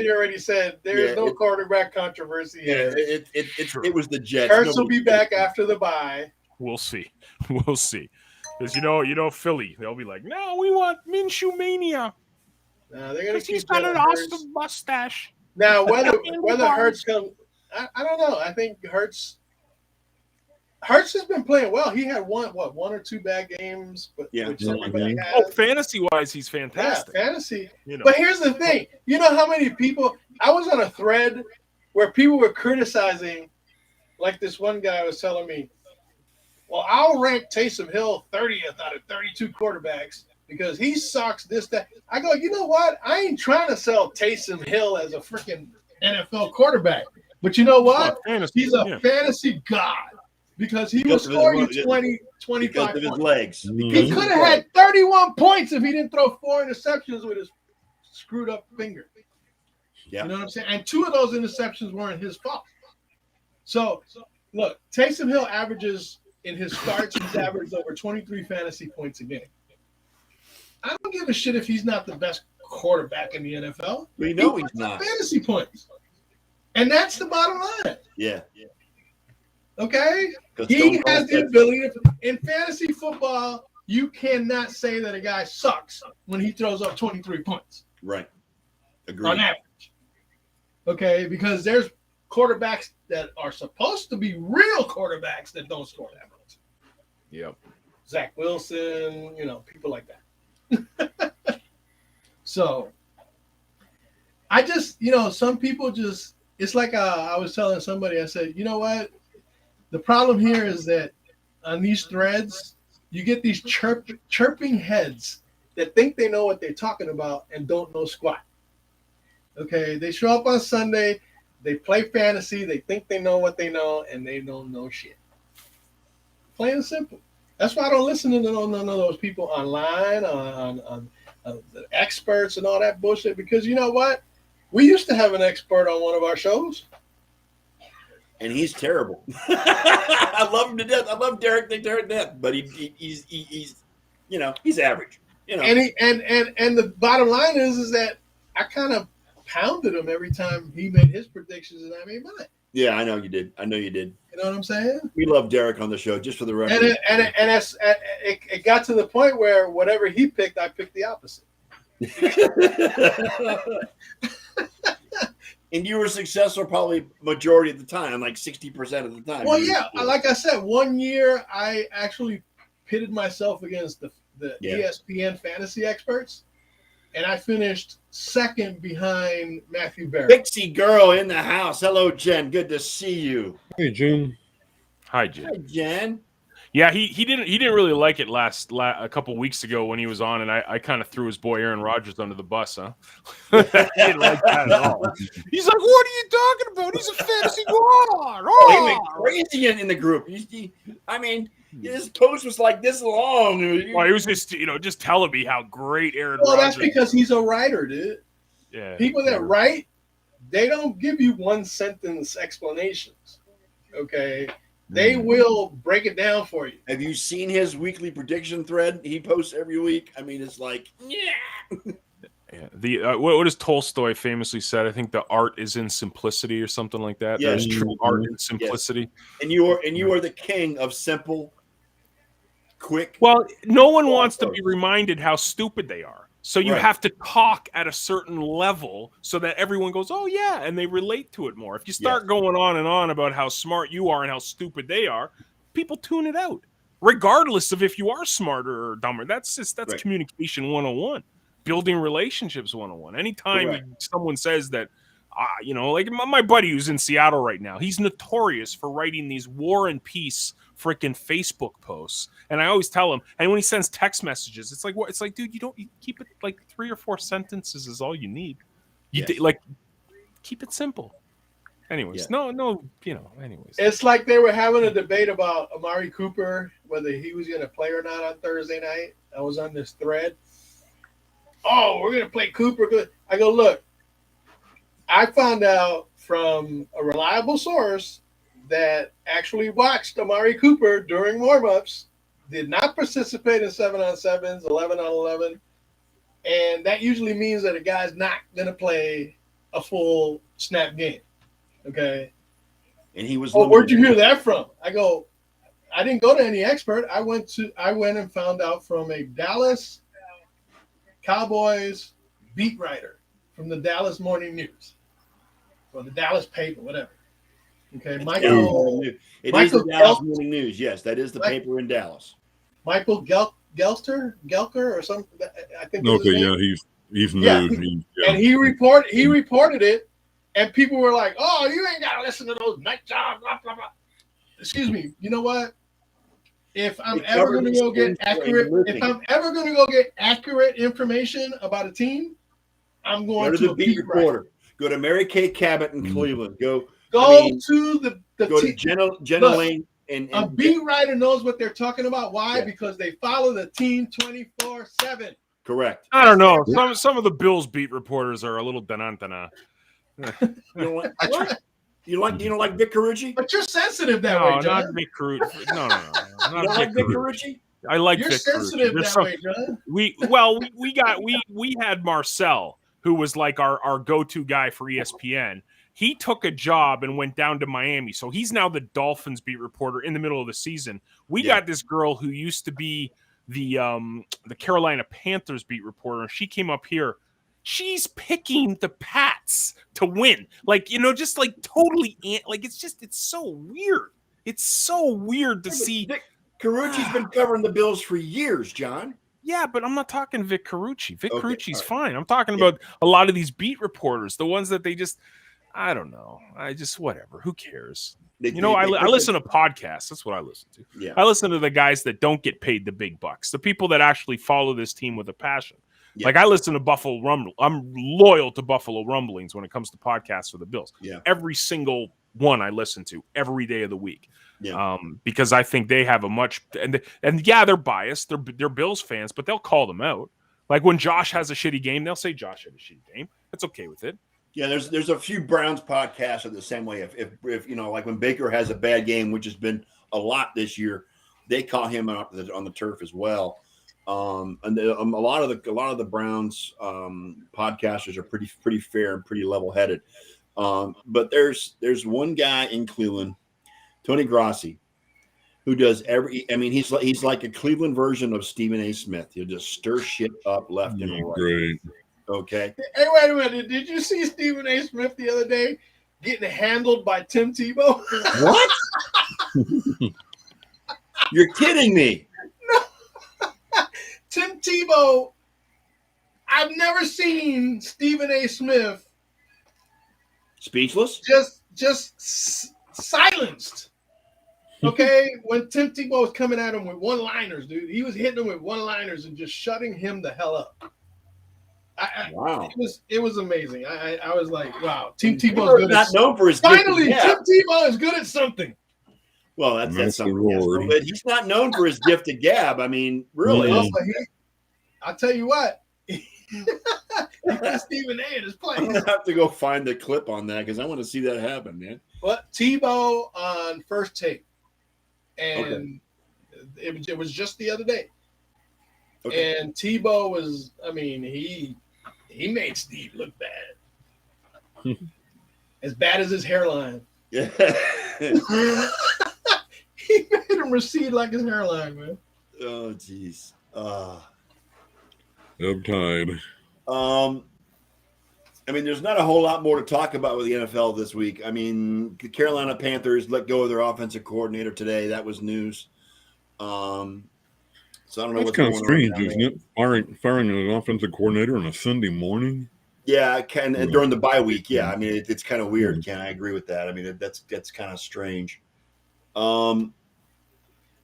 already said there is no quarterback controversy. Yeah, it was the Jets. Hurts will be back after the bye. We'll see. Because Philly, they'll be like, no, we want Minshew Mania. No, they're gonna keep. He's got an awesome mustache. Now, whether Hurts comes, I don't know. I think Hurts has been playing well. He had one or two bad games, but fantasy wise, he's fantastic. Yeah, fantasy. But here's the thing: you know how many people? I was on a thread where people were criticizing, like this one guy was telling me, "Well, I'll rank Taysom Hill 30th out of 32 quarterbacks." Because he sucks, this, that. I go, you know what? I ain't trying to sell Taysom Hill as a freaking NFL quarterback. But you know what? He's a fantasy god. Because he will score you 20, 25 because of his legs. He could have had 31 points if he didn't throw 4 interceptions with his screwed up finger. Yeah. You know what I'm saying? And 2 of those interceptions weren't his fault. So, look, Taysom Hill in his starts, he's averaged over 23 fantasy points a game. I don't give a shit if he's not the best quarterback in the NFL. We know he's not. Fantasy points. And that's the bottom line. Yeah. Okay? He has the ability in fantasy football, you cannot say that a guy sucks when he throws up 23 points. Right. Agreed. On average. Okay? Because there's quarterbacks that are supposed to be real quarterbacks that don't score that much. Yep. Zach Wilson, people like that. So I just, some people just, it's like I was telling somebody, I said, you know what? The problem here is that on these threads, you get these chirping heads that think they know what they're talking about and don't know squat. Okay, they show up on Sunday, they play fantasy, they think they know what they know, and they don't know shit. Plain and simple. That's why I don't listen to none of those people online, on the experts and all that bullshit, because you know what? We used to have an expert on one of our shows. And he's terrible. I love him to death. I love Derek to death, but he's average. And the bottom line is that I kind of pounded him every time he made his predictions and I made mine. Yeah, I know you did. You know what I'm saying? We love Derek on the show, just for the record. It got to the point where whatever he picked, I picked the opposite. And you were successful probably majority of the time, like 60% of the time. Well, yeah, like I said, one year I actually pitted myself against the ESPN fantasy experts, and I finished second behind Matthew Berry. Pixie girl in the house. Hello, Jen. Good to see you. Hey, Jen. Hi, Jen. Hi, Jen. Yeah, he didn't really like it a couple weeks ago when he was on, and I kind of threw his boy Aaron Rodgers under the bus, huh? He didn't like that at all. He's like, "What are you talking about? He's a fantasy god!" Oh, he went crazy in the group. His post was like this long. Well, he was just telling me how great Aaron. Well, Rodgers that's because he's a writer, dude. Yeah. People that write, they don't give you one sentence explanations. Okay. They will break it down for you. Have you seen his weekly prediction thread he posts every week? I mean, it's like, Yeah. What does Tolstoy famously said? I think the art is in simplicity or something like that. Yes. There's true art in simplicity. Yes. And you are the king of simple, quick. Well, no one wants to be reminded how stupid they are. So you have to talk at a certain level so that everyone goes, oh, yeah, and they relate to it more. If you start going on and on about how smart you are and how stupid they are, people tune it out, regardless of if you are smarter or dumber. That's communication 101, building relationships 101. Anytime someone says that, like my buddy who's in Seattle right now, he's notorious for writing these war and peace freaking Facebook posts. And I always tell him, and when he sends text messages, it's like, what? It's like, dude, you keep it like 3 or 4 sentences is all you need. Keep it simple. Anyways, anyways. It's like they were having a debate about Amari Cooper, whether he was going to play or not on Thursday night. I was on this thread. Oh, we're going to play Cooper. I go, look, I found out from a reliable source that actually watched Amari Cooper during warmups, did not participate in 7-on-7s, 11-on-11, and that usually means that a guy's not going to play a full snap game. Okay. And he was. Oh, where'd you hear that from? I go, I didn't go to any expert. I went and found out from a Dallas Cowboys beat writer from the Dallas Morning News or the Dallas paper, whatever. Okay, Michael. It is the Dallas Morning News. Yes, that is the paper in Dallas. Michael Gelker or something. I think. Okay, yeah, he's new. And he reported it, and people were like, "Oh, you ain't gotta listen to those night jobs." Blah blah blah. Excuse me. You know what? If I'm ever going to go get accurate information about a team, I'm going to the beat reporter. Go to Mary Kay Cabot in Cleveland. Go to the go to Jenna Lane. And a beat writer knows what they're talking about. Why? Because they follow the team 24/7. Correct. I don't know. Some of the Bills beat reporters are a little danantana. You don't like Vic Carucci? But you're sensitive that way, John. Not Vic Carucci. No. You don't like Vic Carucci? I like You're Vic sensitive Carucci. that way, John. We had Marcel, who was like our go-to guy for ESPN. He took a job and went down to Miami. So he's now the Dolphins beat reporter in the middle of the season. We got this girl who used to be the Carolina Panthers beat reporter. She came up here. She's picking the Pats to win. Just like totally it's so weird. It's so weird to see. Vic Carucci's been covering the Bills for years, John. Yeah, but I'm not talking Vic Carucci. Vic Carucci's fine. I'm talking about a lot of these beat reporters, the ones that they just, I don't know. Whatever. Who cares? I listen to podcasts. That's what I listen to. Yeah. I listen to the guys that don't get paid the big bucks, the people that actually follow this team with a passion. Yeah. Like I listen to Buffalo Rumble. I'm loyal to Buffalo Rumblings when it comes to podcasts for the Bills. Yeah. Every single one I listen to every day of the week. Yeah. Because I think they have a much and they're biased. They're Bills fans, but they'll call them out. Like when Josh has a shitty game, they'll say Josh had a shitty game. That's okay with it. Yeah, there's a few Browns podcasts are the same way. If like when Baker has a bad game, which has been a lot this year, they call him out on the turf as well. And a lot of the Browns podcasters are pretty fair and pretty level headed. But there's one guy in Cleveland, Tony Grossi, who does he's like a Cleveland version of Stephen A. Smith. He'll just stir shit up left and right. Great. Okay. Hey, wait a minute. Did you see Stephen A. Smith the other day getting handled by Tim Tebow? What? You're kidding me. No. Tim Tebow. I've never seen Stephen A. Smith speechless. Just silenced. Okay, when Tim Tebow was coming at him with one-liners, dude, he was hitting him with one-liners and just shutting him the hell up. Wow, it was amazing. I was like, wow, Tim Tebow's good. Not known for his finally, Tim Tebow is good at something. Well, that's something. But he's not known for his gift of gab. I mean, really. I'll tell you what. He put Stephen A in his place. I'm gonna have to go find the clip on that because I want to see that happen, man. But Tebow on First Take, and it was just the other day. Okay. And Tebow was, I mean, he made Steve look bad, as bad as his hairline. Yeah, he made him recede like his hairline, man. Oh, jeez. I'm tired. I mean, there's not a whole lot more to talk about with the NFL this week. I mean, the Carolina Panthers let go of their offensive coordinator today. That was news. So I don't know what's kind going of strange, on isn't it? Firing an offensive coordinator on a Sunday morning. Yeah, Ken, and during the bye week. Yeah, I mean, it's kind of weird, Ken. I agree with that. I mean, that's kind of strange. Well,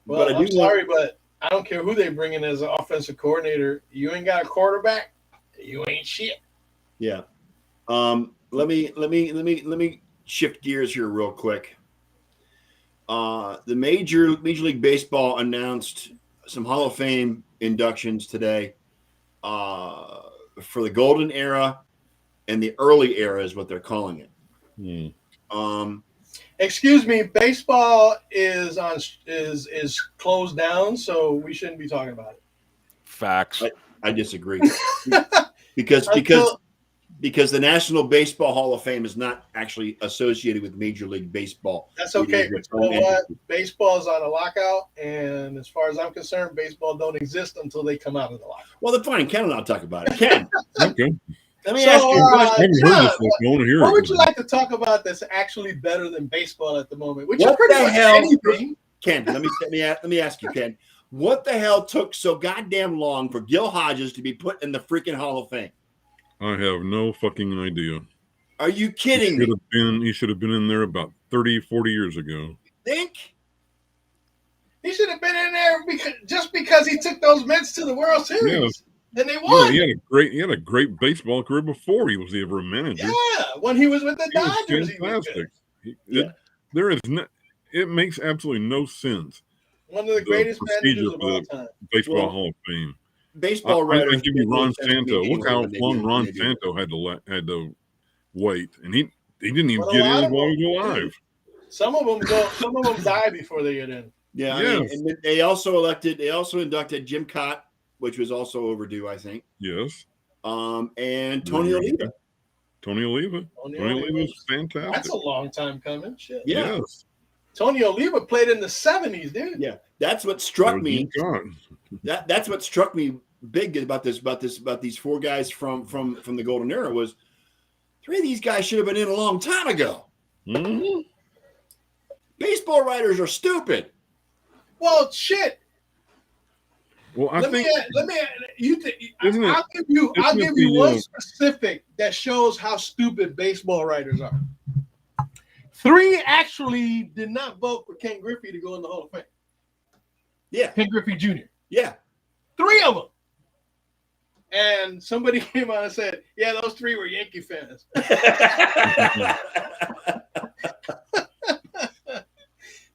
I'm sorry, but I don't care who they bring in as an offensive coordinator. You ain't got a quarterback, you ain't shit. Yeah. Let me shift gears here real quick. The Major League Baseball announced some Hall of Fame inductions today for the Golden Era and the Early Era is what they're calling it. Excuse me, baseball is closed down, so we shouldn't be talking about it. Facts. I disagree because the National Baseball Hall of Fame is not actually associated with Major League Baseball. That's okay. But you know what? Baseball is on a lockout, and as far as I'm concerned, baseball don't exist until they come out of the lockout. Well, then fine. Ken and I'll talk about it. Ken. Okay. Let me ask you. John, what would you like to talk about that's actually better than baseball at the moment? Which what is pretty the much hell, anything. Ken? Let me ask you, Ken. What the hell took so goddamn long for Gil Hodges to be put in the freaking Hall of Fame? I have no fucking idea. Are you kidding me? He should have been in there about 30, 40 years ago. Think? He should have been in there because he took those Mets to the World Series. Yes. And they won. Yeah, he had a great baseball career before he was ever a manager. Yeah, when he was with the Dodgers, he was fantastic. It makes absolutely no sense. One of the greatest managers of all time. Baseball Hall of Fame. Baseball writers. I give you Ron Santo. Look how long Ron Santo had to wait, and he didn't even get in while he was alive. Some of them die before they get in. Yeah, yes. And they also inducted Jim Cott, which was also overdue, I think. Yes. And Tony Oliva. Tony Oliva was fantastic. That's a long time coming. Shit. Yeah. Yes. Tony Oliva played in the 70s, dude. Yeah. That's what struck me. That's what struck me big about these four guys from the Golden Era was 3 of these guys should have been in a long time ago. Mm-hmm. Baseball writers are stupid. Well, shit. Well, I'll give you one specific that shows how stupid baseball writers are. 3 actually did not vote for Ken Griffey to go in the Hall of Fame. Yeah. Ken Griffey Jr. Yeah. 3 of them. And somebody came out and said, yeah, those 3 were Yankee fans.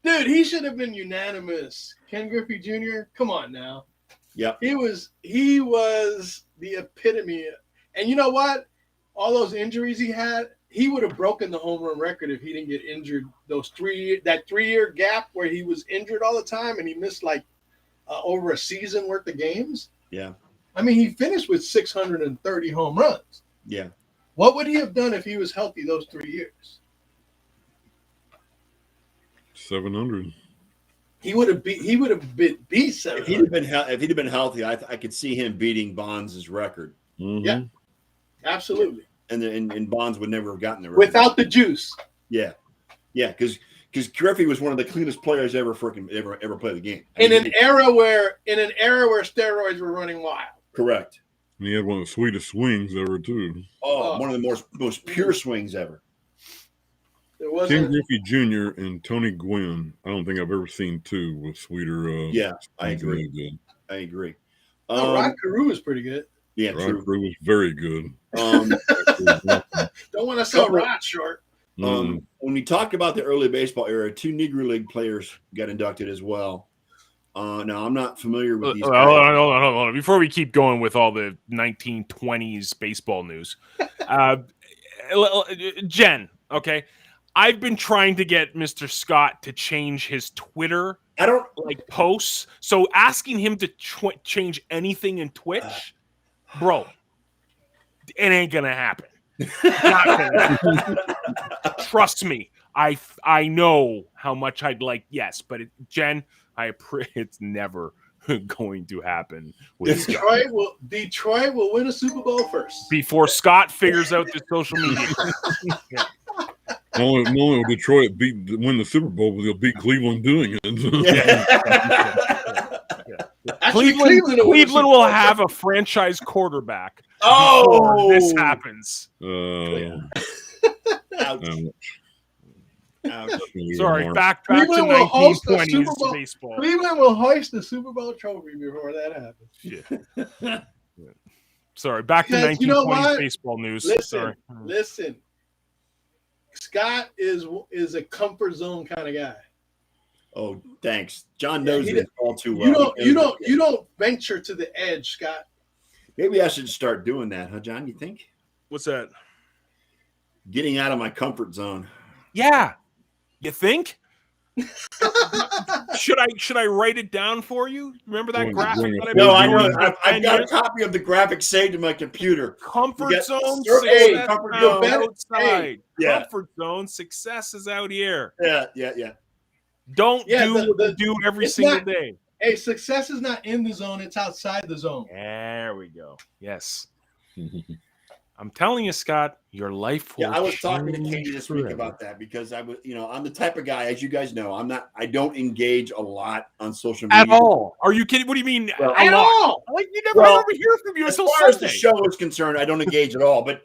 Dude, he should have been unanimous. Ken Griffey Jr., come on now. Yeah. He was the epitome. And you know what? All those injuries he had, he would have broken the home run record if he didn't get injured. That 3-year gap where he was injured all the time and he missed like over a season worth of games. Yeah. I mean, he finished with 630 home runs. Yeah. What would he have done if he was healthy those 3 years? 700. He would have beat 700. If he'd have been healthy, I could see him beating Bonds' record. Mm-hmm. Yeah, absolutely. And Bonds would never have gotten the record without the juice. Yeah, because Griffey was one of the cleanest players ever play the game. In an era where steroids were running wild. Correct. And he had one of the sweetest swings ever too. One of the most pure swings ever. Ken Griffey Jr. and Tony Gwynn. I don't think I've ever seen 2 with sweeter. I agree. I agree. Rod Carew was pretty good. Yeah, Rod Carew was very good. Don't want to sell Rod short. When we talked about the early baseball era, 2 Negro League players got inducted as well. No, I'm not familiar with these. Hold on. Before we keep going with all the 1920s baseball news, Jen, okay, I've been trying to get Mr. Scott to change his Twitter posts. So asking him to change anything in Twitch, bro, it ain't gonna happen. Not gonna happen. Trust me. I know how much I'd like. Yes, but Jen, it's never going to happen. With Detroit will win a Super Bowl first before Scott figures out the social media. Yeah. Not only will Detroit win the Super Bowl, but they'll beat Cleveland doing it. Cleveland will have a franchise quarterback. Oh, this happens. Sorry, back to 1920s baseball. Cleveland will hoist the Super Bowl trophy before that happens. Yeah. Sorry, back to 1920s baseball news. Listen. Scott is a comfort zone kind of guy. Oh, thanks. John knows it all too well. You don't venture to the edge, Scott. Maybe I should start doing that, huh, John? You think? What's that? Getting out of my comfort zone. Yeah. You think? Should I write it down for you? Remember that graphic? No, I know. I've got a copy of the graphic saved in my computer. Comfort zone, comfort zone outside. Comfort zone, success is out here. Yeah. Don't do what you do every single day. Hey, success is not in the zone; it's outside the zone. There we go. Yes. I'm telling you, Scott, your life will I was talking to Katie this week about that because I'm the type of guy, as you guys know, I don't engage a lot on social media. At all. Are you kidding? What do you mean at all? Like you never ever hear from you until Sunday. As far as the show is concerned, I don't engage at all. But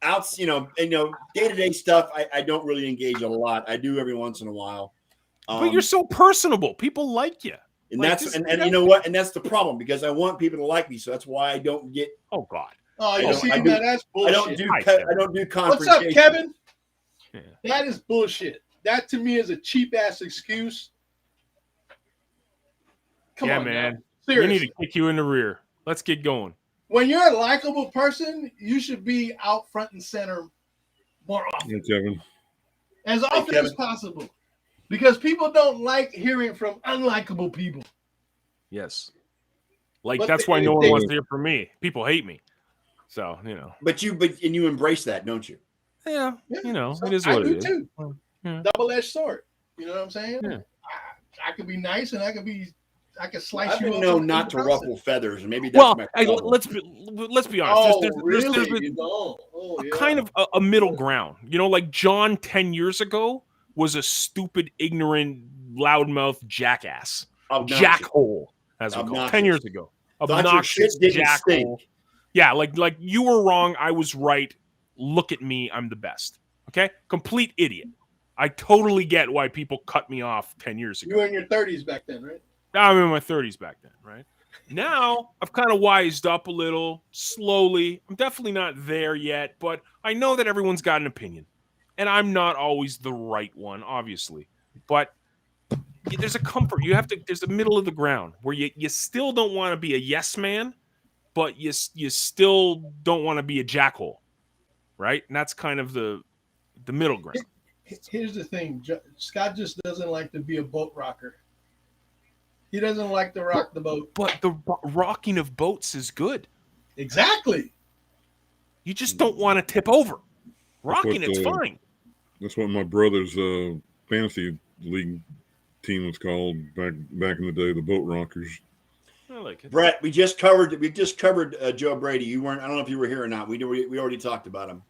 day-to-day stuff, I don't really engage a lot. I do every once in a while. But you're so personable. People like you. And you know what? And that's the problem because I want people to like me. So that's why I don't get. Oh God. Oh, that's bullshit. I don't do confrontation. What's up, Kevin? Yeah. That is bullshit. That to me is a cheap ass excuse. Come on, man. We need to kick you in the rear. Let's get going. When you're a likable person, you should be out front and center more often. Yeah, Kevin. As often as possible. Because people don't like hearing from unlikable people. Yes. That's why no one wants to hear from me. People hate me. So, But you embrace that, don't you? Yeah. So it is what it is. Too. Yeah. Double-edged sword. You know what I'm saying? Yeah. I could be nice and I could slice you up. No, not to ruffle feathers. Maybe that's my problem. Let's be honest. There's kind of a middle ground. Like John 10 years ago was a stupid, ignorant, loudmouth jackass. Jackhole, as we call it. 10 years ago. Obnoxious jackhole. Yeah, like you were wrong. I was right. Look at me. I'm the best. Okay? Complete idiot. I totally get why people cut me off 10 years ago. You were in your 30s back then, right? I'm in my 30s back then, right? Now, I've kind of wised up a little, slowly. I'm definitely not there yet, but I know that everyone's got an opinion. And I'm not always the right one, obviously. But there's a comfort. There's a middle of the ground where you still don't want to be a yes man, but you still don't want to be a jackhole, right? And that's kind of the middle ground. Here's the thing. Scott just doesn't like to be a boat rocker. He doesn't like to rock the boat. But the rocking of boats is good. Exactly. You just don't want to tip over. Rocking it's fine. That's what my brother's fantasy league team was called back in the day, the Boat Rockers. I like it. Brett, we just covered Joe Brady. You weren't. I don't know if you were here or not. We already talked about him.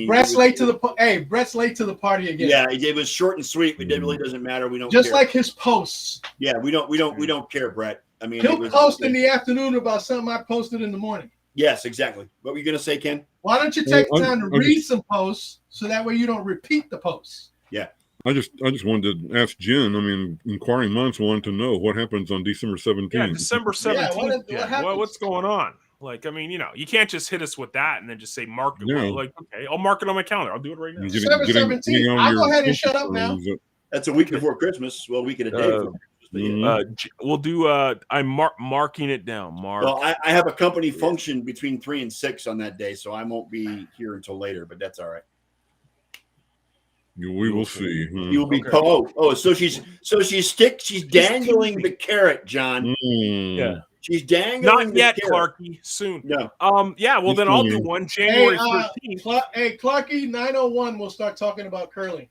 Brett's late to the party again. Yeah, it was short and sweet. It really doesn't matter. We don't just care. Like his posts. Yeah, we don't care, Brett. I mean, he'll post in the afternoon about something I posted in the morning. Yes, exactly. What were you gonna say, Ken? Why don't you take time to read some posts so that way you don't repeat the posts? Yeah. I just wanted to ask Jen. I mean, inquiring minds wanted to know what happens on December 17th. Yeah, December 17th. Yeah, what's going on? Like, I mean, you can't just hit us with that and then just say mark it. Yeah. Like, okay, I'll mark it on my calendar. I'll do it right now. December 17th. I'll go ahead and shut up now. That's a week before Christmas. Well, a week and a day before Christmas. We'll do. I'm marking it down. Mark. Well, I have a company function between 3 and 6 on that day, so I won't be here until later. But that's all right. We will see. You will be so she's dangling the carrot, John. Yeah. She's dangling Not yet, the carrot. Clarky. Soon. No. Yeah. Well, then I'll do one January 13th. Hey, Clarky, 901. We'll start talking about curling.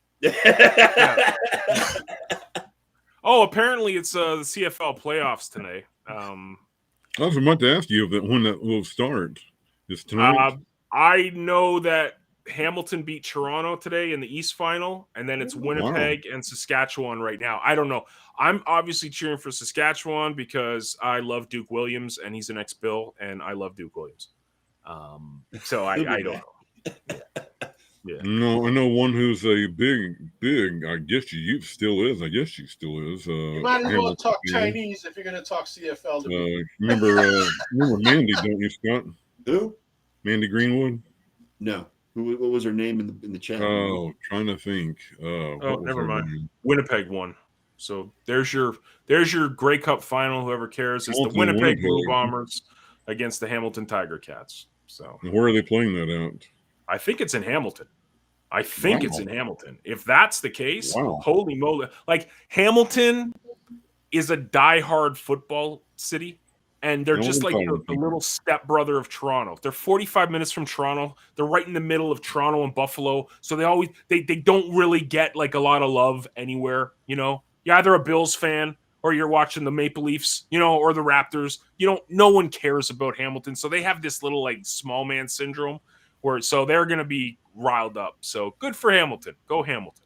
Oh, apparently it's the CFL playoffs today. I was about to ask you when that will start. Is tonight? I know that Hamilton beat Toronto today in the East Final, and then it's Winnipeg and Saskatchewan right now. I don't know. I'm obviously cheering for Saskatchewan because I love Duke Williams, and he's an ex-Bill, and I love Duke Williams. So I don't know. Yeah. No, I know one who's a big. I guess she still is. You might as well talk Chinese if you're going to talk CFL. Remember Mandy, don't you, Scott? Who? Mandy Greenwood? No. What was her name in the chat? Oh, trying to think. Never mind. Winnipeg won. So there's your Grey Cup final. Whoever cares, it's the Winnipeg Blue Bombers against the Hamilton Tiger Cats. So and where are they playing that out? I think it's in Hamilton. It's in Hamilton. If that's the case, holy moly! Like Hamilton is a diehard football city. And they're just like the little stepbrother of Toronto. They're 45 minutes from Toronto. They're right in the middle of Toronto and Buffalo. So they don't really get like a lot of love anywhere. You're either a Bills fan or you're watching the Maple Leafs, or the Raptors. No one cares about Hamilton. So they have this little like small man syndrome so they're going to be riled up. So good for Hamilton. Go Hamilton.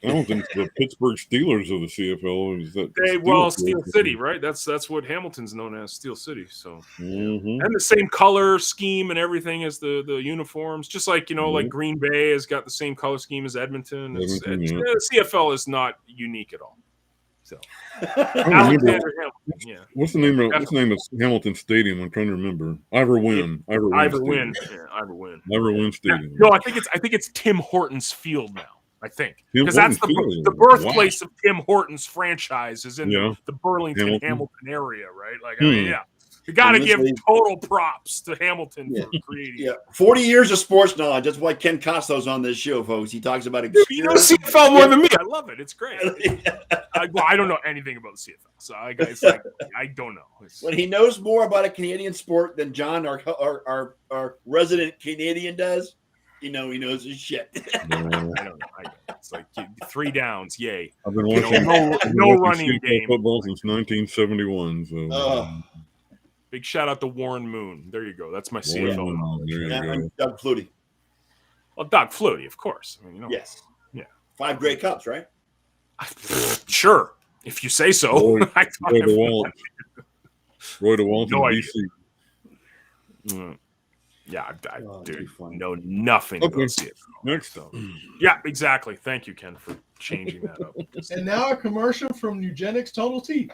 Hamilton's the Pittsburgh Steelers of the CFL. Is that Steel City, right? That's what Hamilton's known as, Steel City. So and the same color scheme and everything as the uniforms, just like like Green Bay has got the same color scheme as Edmonton. The CFL is not unique at all. So Alexander Hamilton, yeah. What's the name of Hamilton Stadium? I'm trying to remember. Ivor Wynne Stadium. No, I think it's Tim Hortons Field now. I think because that's the birthplace of Tim Hortons franchise is in the Burlington Hamilton area, right? Like, you got to give total props to Hamilton for creating. Yeah, 40 years of sports knowledge. That's why Ken Costo's on this show, folks. He talks about it. You know CFL more than me. I love it. It's great. I don't know anything about the CFL, so I don't know. When he knows more about a Canadian sport than John, our resident Canadian, does. He knows his shit. I don't know. It's like 3 downs, yay! I've been watching no running game football since 1971. So big shout out to Warren Moon. There you go. That's my CFL. And Doug Flutie. Well, Doug Flutie, of course. Yes. Yeah. 5 Grey Cups, right? Sure, if you say so. Roy DeWalt, no in DC. Yeah, I know nothing about CFL. Next. So. Yeah, exactly. Thank you, Ken, for changing that up. And now a commercial from Eugenics Total Tea.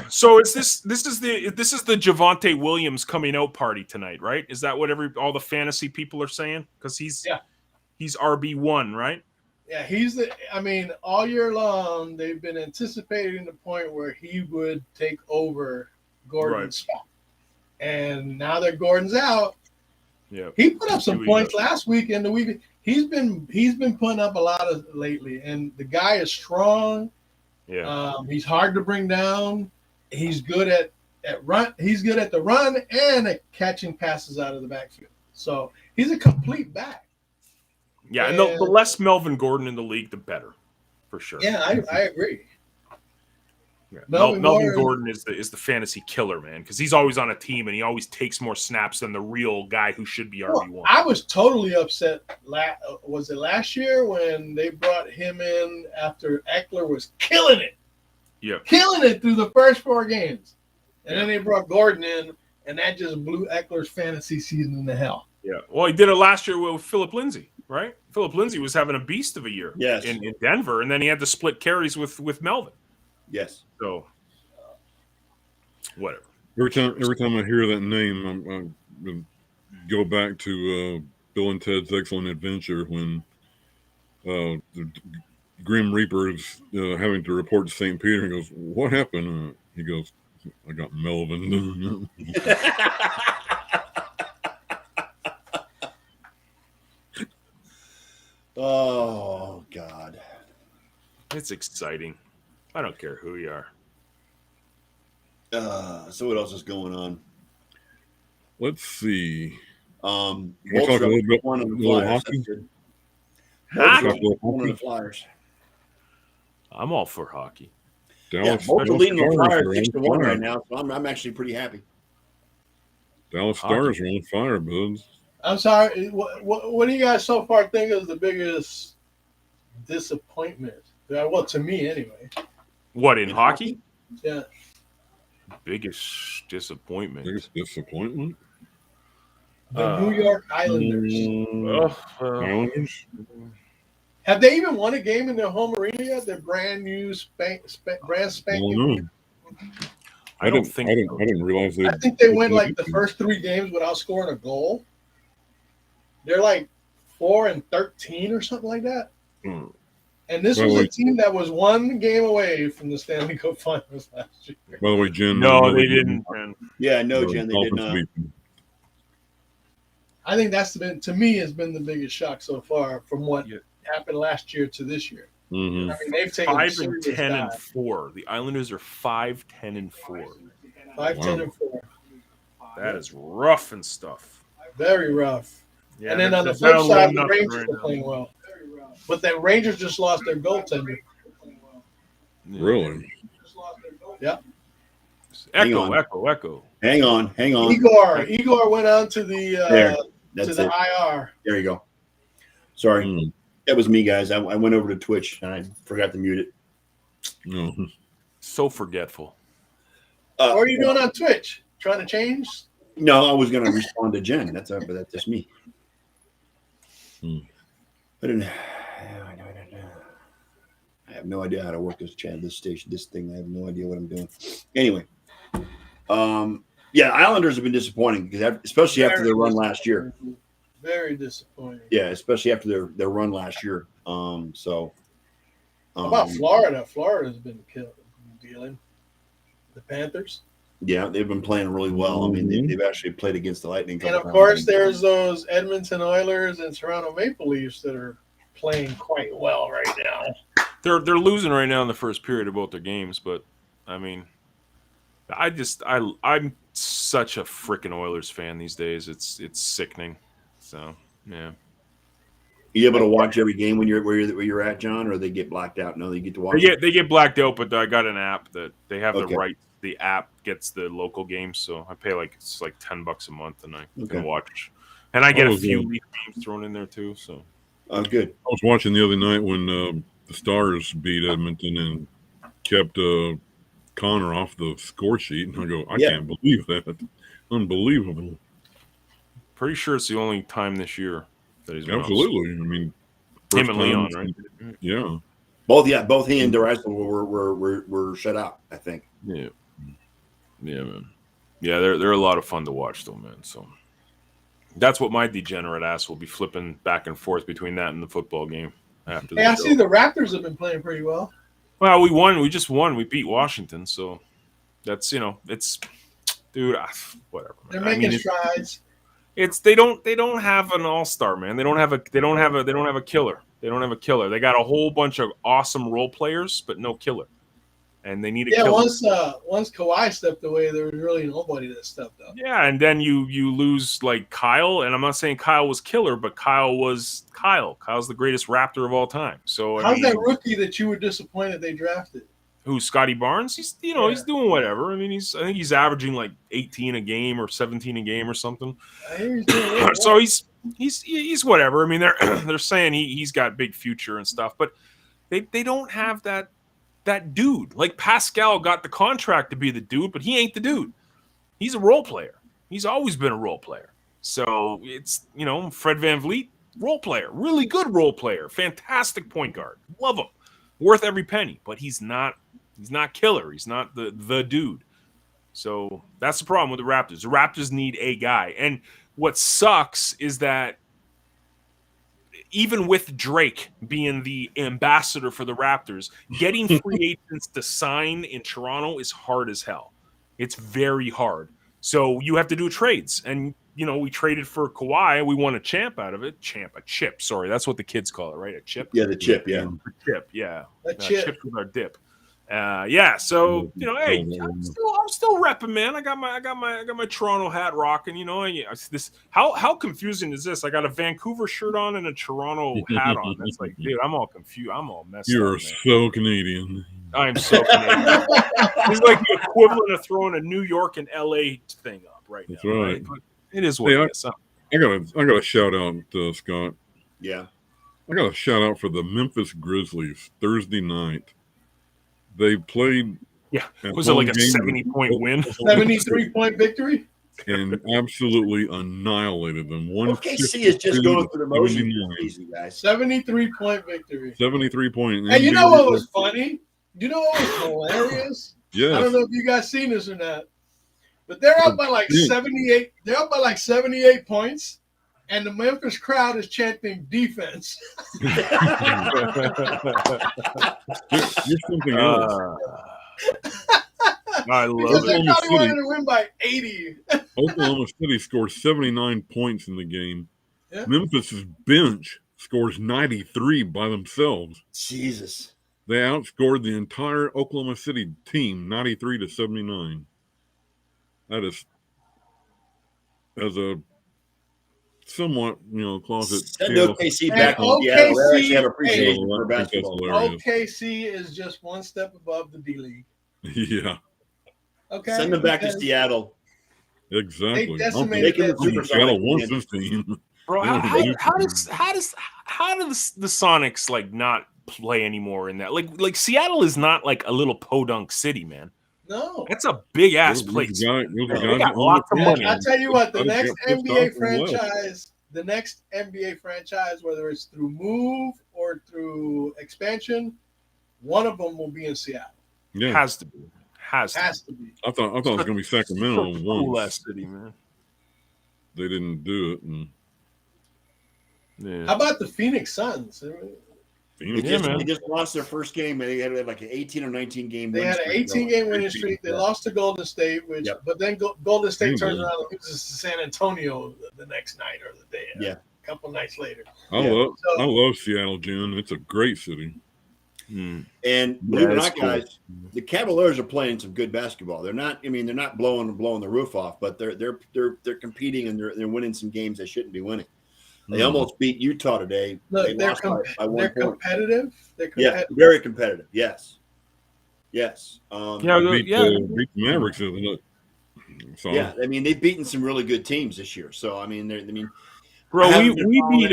So this is the Javonte Williams coming out party tonight, right? Is that what all the fantasy people are saying? Because he's RB1, right? Yeah, all year long they've been anticipating the point where he would take over Gordon's spot. And now that Gordon's out, he put up some points last week and the week. He's been putting up a lot of lately, and the guy is strong. Yeah, he's hard to bring down. He's good at run. He's good at the run and at catching passes out of the backfield. So he's a complete back. Yeah, and the less Melvin Gordon in the league, the better, for sure. Yeah, I agree. Yeah. Melvin Gordon is the fantasy killer, man, because he's always on a team and he always takes more snaps than the real guy who should be RB1. I was totally upset. Was it last year when they brought him in after Eckler was killing it? Yeah, killing it through the first 4 games, and then they brought Gordon in, and that just blew Eckler's fantasy season into hell. Yeah, well, he did it last year with Philip Lindsay, right? Philip Lindsay was having a beast of a year in Denver, and then he had to split carries with Melvin. Yes. So, whatever. Every time I hear that name, I go back to Bill and Ted's Excellent Adventure when Grim Reaper is having to report to St. Peter. He goes, "What happened?" He goes, "I got Melvin." Oh God, It's exciting. I don't care who you are. so what else is going on? Let's see. Walter we talk a little bit one on the little Flyers. hockey? That's good. Hockey? Walter one on the Flyers. I'm all for hockey. Dallas, Walter leading the Stars Flyers are 6-1 on right fire. now, so I'm actually pretty happy. Dallas Hockey. Stars are on fire, buds. I'm sorry. What do you guys so far think is the biggest disappointment? Well, to me anyway. What, in hockey? Yeah. Biggest disappointment. Biggest disappointment. The New York Islanders. Islanders. Have they even won a game in their home arena yet? Their brand new brand spanking. I don't didn't realize they. I think they went like the first 3 games without scoring a goal. They're like 4-13 or something like that. Hmm. And this was a team that was 1 game away from the Stanley Cup Finals last year. By the way, Jen. No, they didn't. Yeah, no, Jen, they did not. I think that's to me has been the biggest shock so far from what happened last year to this year. Mm-hmm. I mean, they've taken 5-10-4. The Islanders are 5-10-4. 5-10-4. That is rough and stuff. Very rough. Yeah, and then on the they're flip down side, the 1-0 Rangers right are now. playing well. But the Rangers just lost their goaltender. Really? Yeah. Echo. Hang on. Igor went on to the That's to the it. IR. There you go. Sorry. That was me, guys. I went over to Twitch and I forgot to mute it. No. So forgetful. What are you doing on Twitch? Trying to change? No, I was going to respond to Jen. But that's just me. I didn't. I have no idea how to work this channel, this station, this thing. I have no idea what I'm doing. Anyway, yeah, Islanders have been disappointing because especially after their run last year. Very disappointing. Yeah, especially after their run last year. How about Florida? Florida's been dealing. The Panthers. Yeah, they've been playing really well. I mean, they've actually played against the Lightning. And of course, there's those Edmonton Oilers and Toronto Maple Leafs that are playing quite well right now. They're losing right now in the first period of both their games, but I mean, I'm such a freaking Oilers fan these days. It's sickening. So yeah. You able to watch every game when where you're at, John, or they get blacked out? No, they get to watch. They get blacked out, but I got an app that they have the right. The app gets the local games, so I pay it's like $10 a month, and I can watch. And I get a few Leaf games thrown in there too. So, good. I was watching the other night when the Stars beat Edmonton and kept Connor off the score sheet, and I go, I can't believe that. Unbelievable. Pretty sure it's the only time this year that he's been absolutely. I mean, him and Leon, right? Yeah. Both he and DeRice were shut out, I think. Yeah. Yeah, man. Yeah, they're a lot of fun to watch, though, man. So that's what my degenerate ass will be flipping back and forth between that and the football game after. Hey, I see the Raptors have been playing pretty well. Well, we won. We just won. We beat Washington, so that's it's, dude, whatever. Man. They're making strides. They don't have an all-star, man. They don't have a killer. They don't have a killer. They got a whole bunch of awesome role players, but no killer. And they need a killer. Once Kawhi stepped away, there was really nobody that stepped up. Yeah, and then you lose like Kyle, and I'm not saying Kyle was killer, but Kyle was Kyle. Kyle's the greatest Raptor of all time. So how's that rookie that you were disappointed they drafted? Who, Scotty Barnes? He's he's doing whatever. I mean, I think he's averaging like 18 a game or 17 a game or something. I hear he's doing really so he's whatever. I mean, they're saying he's got big future and stuff, but they don't have that dude. Like Pascal got the contract to be the dude, but he ain't the dude. He's a role player. He's always been a role player. So it's, Fred VanVleet, role player, really good role player, fantastic point guard. Love him. Worth every penny, but he's not killer. He's not the dude. So that's the problem with the Raptors. The Raptors need a guy. And what sucks is that even with Drake being the ambassador for the Raptors, getting free agents to sign in Toronto is hard as hell. It's very hard. So you have to do trades. And, we traded for Kawhi. We won a champ out of it. A chip. Sorry, that's what the kids call it, right? A chip? Yeah, the chip, yeah. A chip, yeah. A chip. Chip with our dip. Yeah. So hey, I'm still repping, man. I got my Toronto hat rocking. How confusing is this? I got a Vancouver shirt on and a Toronto hat on. That's like, dude, I'm all confused. I'm all messed up. You're so Canadian. I'm so Canadian. It's like the equivalent of throwing a New York and LA thing up right now. That's right. But it is what it is. I got a shout out, Scott. Yeah. I got a shout out for the Memphis Grizzlies Thursday night. They played. Yeah. Was it like a 70-point win? 73-point victory? And absolutely annihilated them. OKC is just going through the motion. Easy, guys. 73-point victory. 73 point. And you know what was funny? You know what was hilarious? Yes. I don't know if you guys seen this or not, but they're up by like 78. They're up by like 78 points, and the Memphis crowd is chanting defense. Here's something else. I love because they it. probably wanted to win by 80. Oklahoma City scored 79 points in the game. Yeah. Memphis's bench scores 93 by themselves. Jesus. They outscored the entire Oklahoma City team 93-79. That is, as a somewhat, closet. Send OKC back And to Seattle. They OKC actually have appreciation for I think that's basketball. hilarious. OKC is just one step above the D League. Yeah, Okay, Send them back to Because Seattle. exactly. They decimated They that can team. Seattle wants this team. Bro, Yeah. how does the Sonics like not play anymore in that? Like Seattle is not like a little podunk city, man. No. That's a big ass place. They got lots of money. I tell you what, the next Those NBA guys franchise, whether it's through move or through expansion, one of them will be in Seattle. Yeah, Has to be. Has Has to be. I thought it was going to be Sacramento Cool once. ass city, man. They didn't do it. And Yeah. How about the Phoenix Suns? Phoenix, They just lost their first game. They had like an 18 or 19 game They win had an streak 18-game winning streak. They lost to Golden State, but then Golden State turns around and loses to San Antonio the next night or the day. Yeah. A couple nights later. I love Seattle, Jim. It's a great city. And believe it or not, cool. guys, the Cavaliers are playing some good basketball. They're not. I mean, they're not blowing the roof off, but they're competing and they're winning some games they shouldn't be winning. They almost beat Utah today. Look, they lost by 1 point. competitive. They're Yeah, competitive. very competitive. Yes. Yes. Beat the Mavericks, isn't it? So, Yeah. I mean, they've beaten some really good teams this year. So I mean, Bro, we beat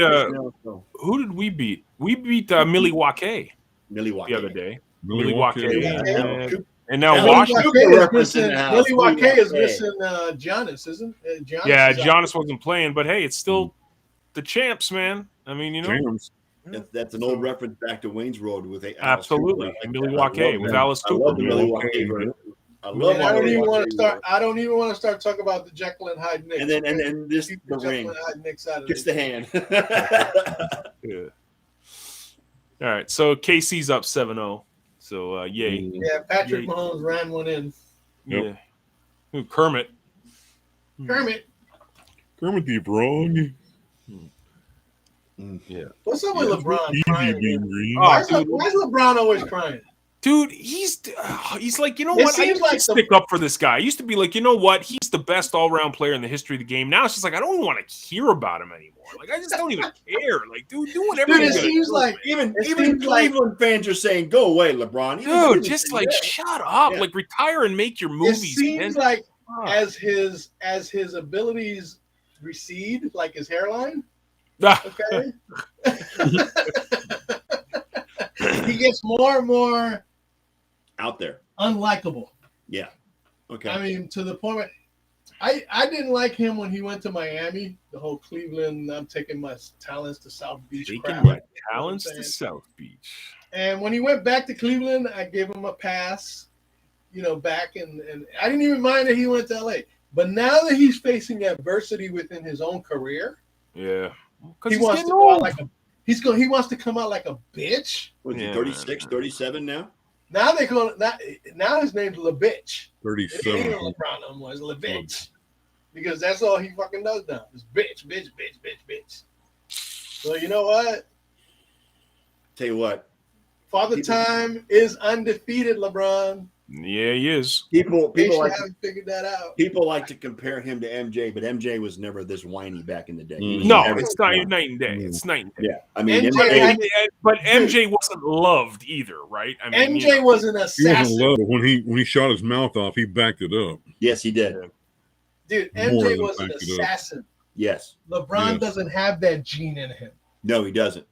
who did we beat? We beat Milwaukee the other day. Milwaukee. And now Washington. Milwaukee is missing Giannis, isn't it? Giannis wasn't playing, but hey, it's still the champs, man. I mean, James. That's an old reference back to Wayne's World with absolutely Milwaukee with Alice I love Cooper. the Milwaukee. I don't even want to start talking about the Jekyll and Hyde Knicks. And then this Keep the Jekyll ring. and Hyde Knicks out of Kiss this. the hand. Yeah. All right, so KC's up 7-0. So yay. Yeah, Patrick Mahomes ran one in. Yeah. Ooh, Kermit. Kermit. Kermit the Frog. Yeah. What's up with LeBron crying? Green. Why is LeBron always crying? Dude, he's like, you know It what? I seems used like to stick up for this guy. I used to be like, you know what? He's the best all-around player in the history of the game. Now it's just like I don't even want to hear about him anymore. Like I just don't even care. Like, dude, do whatever Dude, you're it gonna seems do, like man. even Cleveland fans are saying, "Go away, LeBron." Dude, just like shut up. Like retire and make your It movies. seems man. like as his abilities recede, like his hairline. Okay. He gets more and more out there, unlikable. Yeah. Okay. I mean, to the point where I didn't like him when he went to Miami. The whole Cleveland, I'm taking my talents to South Beach. Taking crap. my talents to South Beach. And when he went back to Cleveland, I gave him a pass. Back and I didn't even mind that he went to LA. But now that he's facing adversity within his own career, yeah, he wants to go out like He wants to come out like a bitch. Was he Yeah, 36, man. 37 now? Now they call it now his name's LeBitch. It 37. ain't even LeBron no more. It's LeBitch. Because that's all he fucking does now. It's bitch. So you know what? Tell you what, Father Time is undefeated, LeBron. Yeah, he is. people People like haven't figured that out. people like to compare him to MJ, but MJ was never this whiny back in the day. He was No, never it's this not whiny. night and day. It's night and day. Yeah, I mean, MJ But MJ wasn't loved either, right? I mean, MJ was an He assassin. wasn't loved. When he shot his mouth off, he backed it up. yes, he did. Dude, More MJ than was an backed it up. assassin. Yes, LeBron Yes. doesn't have that gene in him no, he doesn't.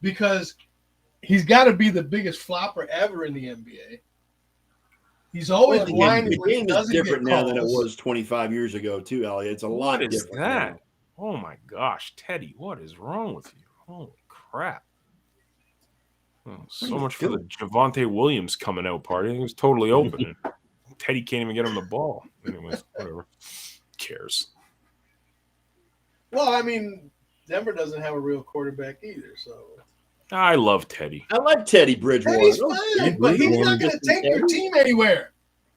because he's got to be the biggest flopper ever in the NBA. He's always The whining when he game is doesn't get different now than it calls. was 25 years ago, too, Elliot. It's a lot What is different that? now. Oh my gosh, Teddy, what is wrong with you? Holy crap. Oh, so much for the Javonte Williams coming out party. It was totally open. And Teddy can't even get him the ball. Anyways, whatever. Cares. Well, I mean, Denver doesn't have a real quarterback either, so I love Teddy. I like Teddy Bridgewater. Teddy's Don't- fine, but he's not going to take your team anywhere.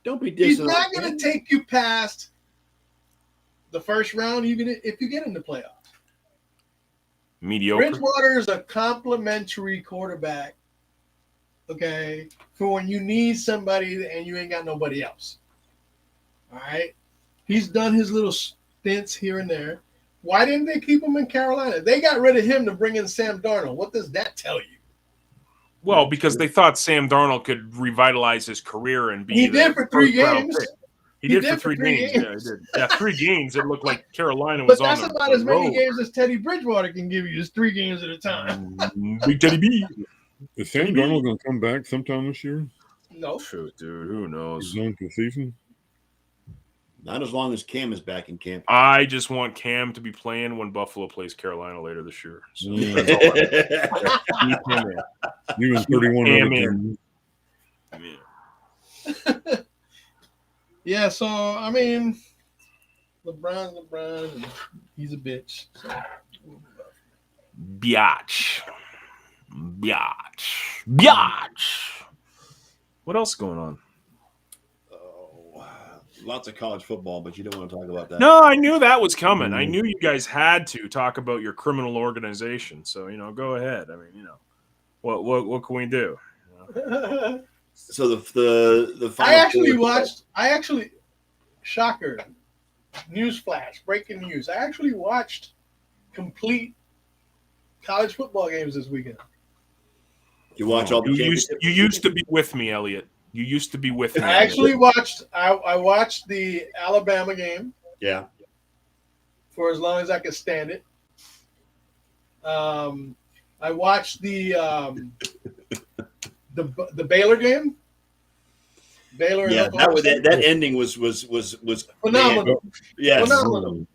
Don't be He's dissing not on going him. to take you past the first round, even if you get in the playoffs. Mediocre. Bridgewater is a complimentary quarterback, okay, for when you need somebody and you ain't got nobody else. All right? He's done his little stints here and there. Why didn't they keep him in Carolina? They got rid of him to bring in Sam Darnold. What does that tell you? Well, because they thought Sam Darnold could revitalize his career and be He the did for 3 first-round games. pick. He did for three games. Yeah, he did. Yeah, 3 games. It looked like Carolina But was on that's the about as many road. games as Teddy Bridgewater can give you, just 3 games at a time. Big Teddy B. Is Sam Darnold going to come back sometime this year? No. Shoot, dude, who knows? He's done for the season. Not as long as Cam is back in camp. I just want Cam to be playing when Buffalo plays Carolina later this year. So Yeah. that's all I need. Keep him in. You and 31 Damn other it. teams. Yeah. Yeah, so, I mean, LeBron's LeBron, and he's a bitch. So. Biatch. What else is going on? Oh, lots of college football, but you don't want to talk about that. No, I knew that was coming. I knew you guys had to talk about your criminal organization. So, go ahead. I mean, what can we do? So the final I actually shocker, newsflash, breaking news. I actually watched complete college football games this weekend. You watch all the You championships? used to be with me, Elliot. You used to be with me. I actually watched. I watched the Alabama game Yeah. for as long as I could stand it. I watched the Baylor game. Baylor. and Yeah, Oklahoma State. that ending was phenomenal. Man, yes. Phenomenal.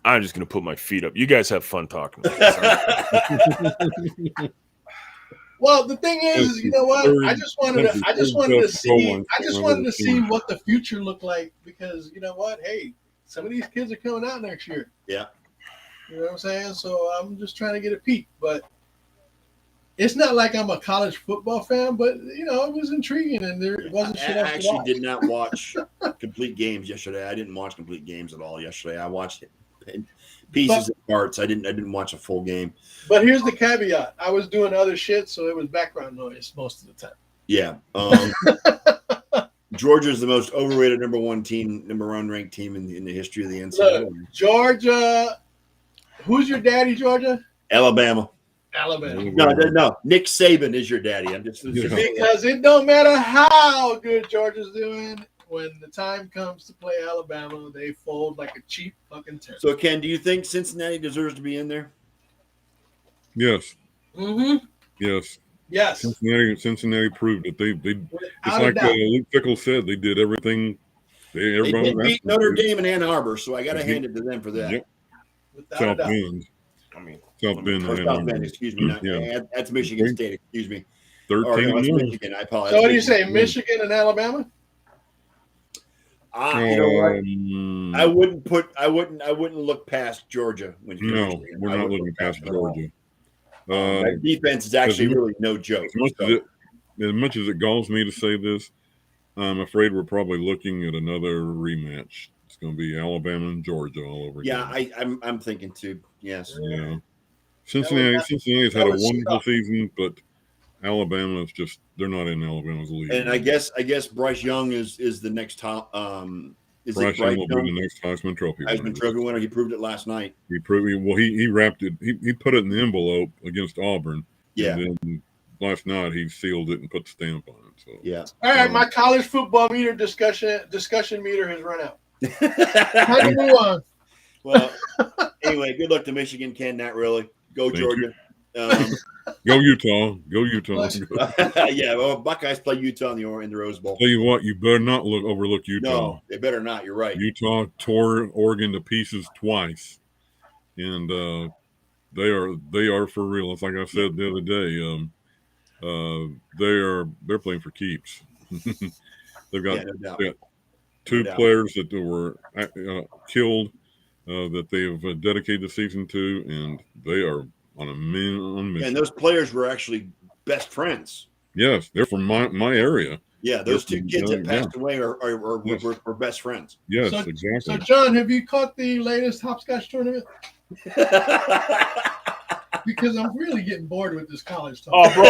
I'm just gonna put my feet up. You guys have fun talking about this. Well, the thing is, you know what? I just wanted to see what the future looked like because you know what? Hey, some of these kids are coming out next year. Yeah. You know what I'm saying? So I'm just trying to get a peek, but it's not like I'm a college football fan, but it was intriguing and there wasn't shit I else to actually watch. did not watch complete games yesterday. I didn't watch complete games at all yesterday. I watched pieces and parts. I didn't watch a full game. But here's the caveat: I was doing other shit, so it was background noise most of the time. Yeah. Georgia's the most overrated number one ranked team in the history of the NCAA. Look, Georgia. Who's your daddy, Georgia? Alabama. Alabama. No. Nick Saban is your daddy. I'm just Because it don't matter how good Georgia's doing, when the time comes to play Alabama, they fold like a cheap fucking tent. So, Ken, do you think Cincinnati deserves to be in there? Yes. Mm-hmm. Yes. Yes. Cincinnati proved it. They it's Without a like doubt. Luke Fickell said. They did everything. They Everybody did was beat asking Notre for. Dame and Ann Arbor, so I got to hand it to them for that. Yep. Without a South doubt. Bend. I mean, South Bend. Or and South Bend, excuse me. Yeah. That's Michigan State, excuse me. Or, 13 no, that's and Michigan. I apologize. So what do you say, Michigan. Michigan and Alabama? You know what? I wouldn't look past Georgia when No, Michigan. we're I not wouldn't looking look past it at all. Georgia. That defense is actually really no joke. As much as it galls me to say this, I'm afraid we're probably looking at another rematch. It's going to be Alabama and Georgia all over again. Yeah, I'm thinking too. Yes. Yeah. Cincinnati's had a wonderful season, but Alabama's just they're not in Alabama's league. And I guess Bryce Young is the next top. Bryce Young will be the next Heisman Trophy winner. He proved it last night. He wrapped it. He put it in the envelope against Auburn. Yeah. And then last night he sealed it and put the stamp on it. So yeah. All right, my college football meter discussion meter has run out. How do you move on? Well, anyway, good luck to Michigan, Ken. Not really. Go Georgia. Go Utah. Go Utah. Yeah, well, Buckeyes play Utah in the Rose Bowl. Tell you what, you better not overlook Utah. No, they better not. You're right. Utah tore Oregon to pieces twice, and they are for real. It's like I said the other day. They're playing for keeps. They've got, two players that were killed that they have dedicated the season to, and they are on a mission. And those players were actually best friends. Yes, they're from my area. Yeah, those two kids that passed away were best friends. Yes, exactly. So, John, have you caught the latest hopscotch tournament? Because I'm really getting bored with this college talk. Oh, bro,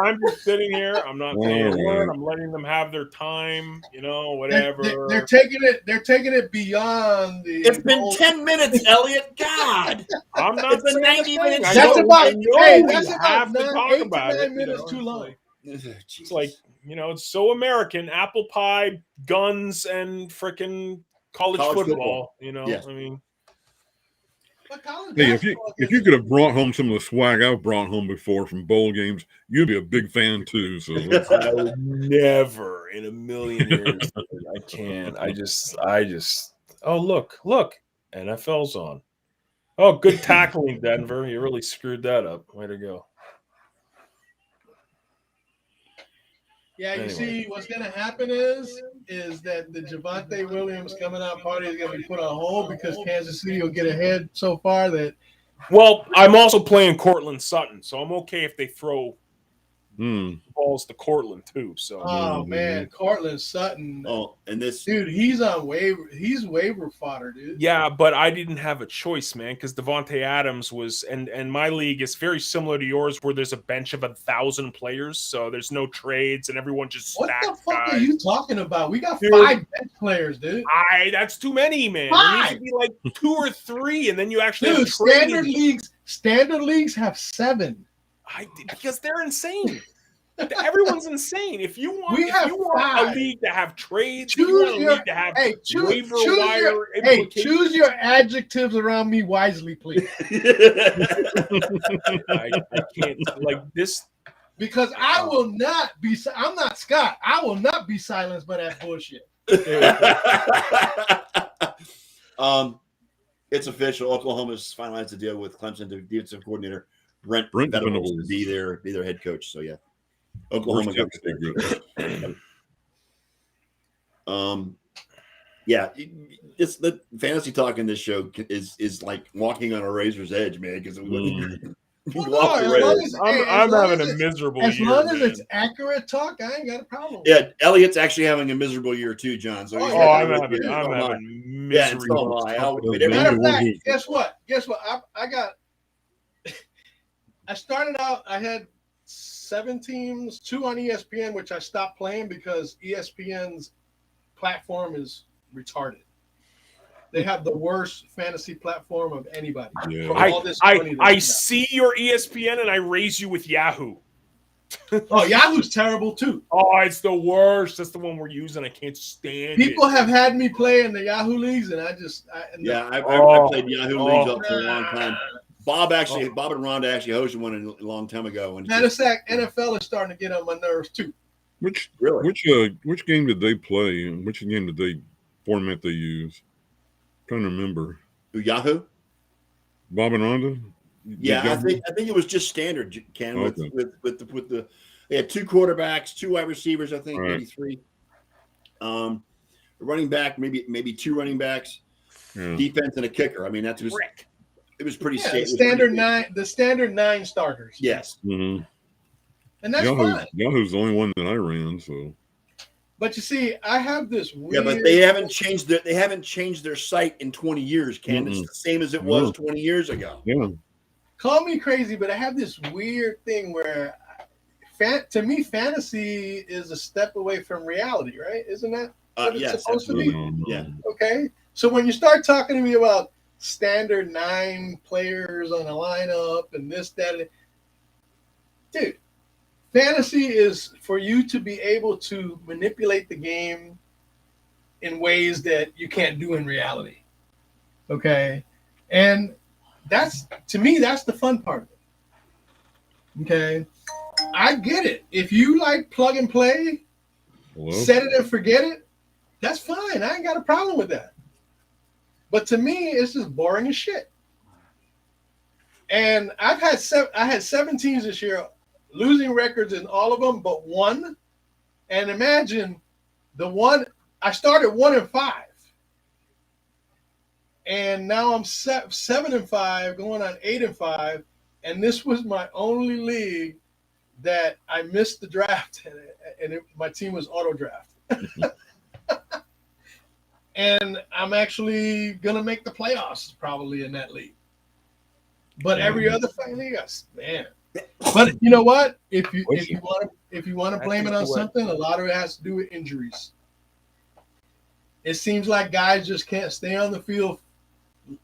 I'm just sitting here. I'm not saying a word. I'm letting them have their time. Whatever. They're taking it beyond the. It's been 10 minutes, Elliot. God, I'm not. It's been 90 minutes. That's about. Hey, that's about about 8 to 9 minutes too long. It's like it's so American. Apple pie, guns, and freaking college football. Yes. I mean. Hey, if you could have brought home some of the swag I've brought home before from bowl games, you'd be a big fan too. So I would never in a million years. I can't. I just. Oh, look! NFL's on. Oh, good tackling, Denver. You really screwed that up. Way to go. Yeah, you see, what's going to happen is that the Javonte Williams coming out party is going to be put on hold because Kansas City will get ahead so far that. Well, I'm also playing Cortland Sutton, so I'm okay if they throw balls to Cortland too. So. Oh man, Cortland Sutton. Oh, and this dude, he's on waiver. He's waiver fodder, dude. Yeah, but I didn't have a choice, man, because Devontae Adams was, and my league is very similar to yours, where there's a bench of 1,000 players, so there's no trades, and everyone just stacks. What the fuck guys. are you talking about? We got 5 bench players, dude. That's too many, man. 5. It needs to be like 2 or 3, and then you actually dude. have Standard leagues have 7. Because they're insane. Everyone's insane. If you want a league to have trades, choose your adjectives around me wisely, please. I can't like this because I will not be. I'm not Scott. I will not be silenced by that bullshit. It's official. Oklahoma's finalized a deal with Clemson defensive coordinator Brent Venables to be their head coach. So yeah, Oklahoma got good. Yeah, it's the fantasy talk in this show is like walking on a razor's edge, man. Because I'm having a miserable year. As long as it's accurate talk, I ain't got a problem. Yeah, Elliot's actually having a miserable year too, John. So I'm having miserable. Matter of fact, guess what? I started out. I had 7 teams, 2 on ESPN, which I stopped playing because ESPN's platform is retarded. They have the worst fantasy platform of anybody. Yeah. I see your ESPN and I raise you with Yahoo. Oh, Yahoo's terrible too. Oh, it's the worst. That's the one we're using. I can't stand People it. have had me play in the Yahoo leagues, and I played Yahoo leagues up for a long time. Bob and Rhonda actually hosted one a long time ago. Matter of fact, NFL is starting to get on my nerves too. Which game did they play and which game did they format they use? I'm trying to remember. Yahoo? Bob and Rhonda? Yeah, I think it was just standard, Ken, with the they had 2 quarterbacks, 2 wide receivers, I think, maybe 3. Running back, maybe 2 running backs, defense and a kicker. I mean, that's who's It was pretty Yeah, safe. the standard 9 starters. Yes. Mm-hmm. And that's fine. Yahoo's the only one that I ran, so. But you see, I have this weird. Yeah, but they haven't changed their site in 20 years, Ken. It's the same as it was 20 years ago. Yeah. Call me crazy, but I have this weird thing where, to me, fantasy is a step away from reality, right? Isn't that what it's supposed to be? Yeah. Okay. So when you start talking to me about standard 9 players on a lineup and this, that, and dude, fantasy is for you to be able to manipulate the game in ways that you can't do in reality. Okay. And to me, that's the fun part of it. Okay. I get it. If you like plug and play, set it and forget it, that's fine. I ain't got a problem with that. But to me, it's just boring as shit. And I had 7 teams this year, losing records in all of them but one. And imagine the one I started 1-5. And now I'm 7-5, going on 8-5. And this was my only league that I missed the draft, and my team was auto draft. And I'm actually gonna make the playoffs probably in that league. But every other fucking league, man. But you know what? If you want to blame it on something, a lot of it has to do with injuries. It seems like guys just can't stay on the field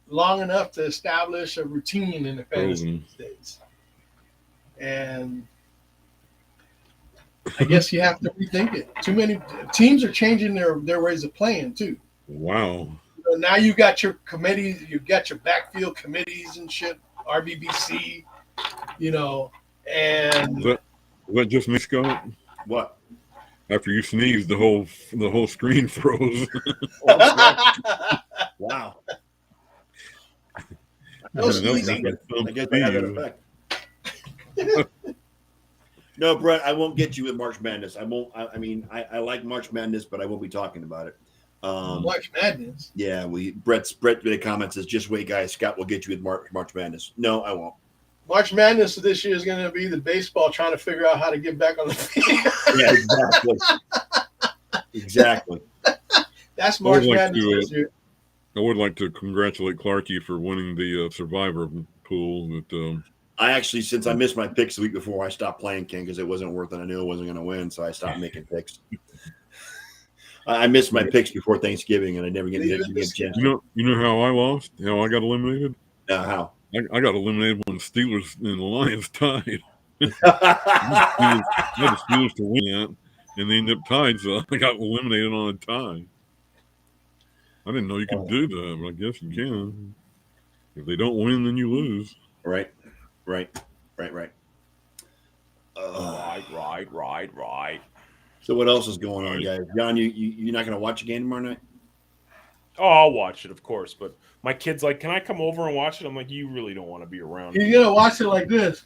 long enough to establish a routine in the fantasy these days. And I guess you have to rethink it. Too many teams are changing their ways of playing too. Wow. So now you got your committees, you got your backfield committees and shit, RBBC, and Was that just me, Scott? What? After you sneezed, the whole screen froze. Wow. No sneezing. I guess I had that effect. No, Brett, I won't get you with March Madness. I won't. I mean, I like March Madness, but I won't be talking about it. March Madness. Yeah, Brett made a comment says, "Just wait, guys. Scott will get you with March Madness." No, I won't. March Madness this year is going to be the baseball trying to figure out how to get back on the field. Yeah, exactly. Exactly. That's March Madness this year. I would like to congratulate Clarkie for winning the Survivor pool. I actually, since I missed my picks the week before, I stopped playing King because it wasn't worth it. I knew I wasn't going to win, so I stopped making picks. I missed my picks before Thanksgiving, and I never get a chance. You know how I lost? How I got eliminated? How? I got eliminated when the Steelers and the Lions tied. I had the Steelers to win that, and they ended up tied, so I got eliminated on a tie. I didn't know you could do that, but I guess you can. If they don't win, then you lose. Right. Right. So what else is going on, guys? John, you're not going to watch a game tomorrow night? Oh, I'll watch it, of course. But my kid's like, "Can I come over and watch it?" I'm like, "You really don't want to be around." You're going to watch it like this.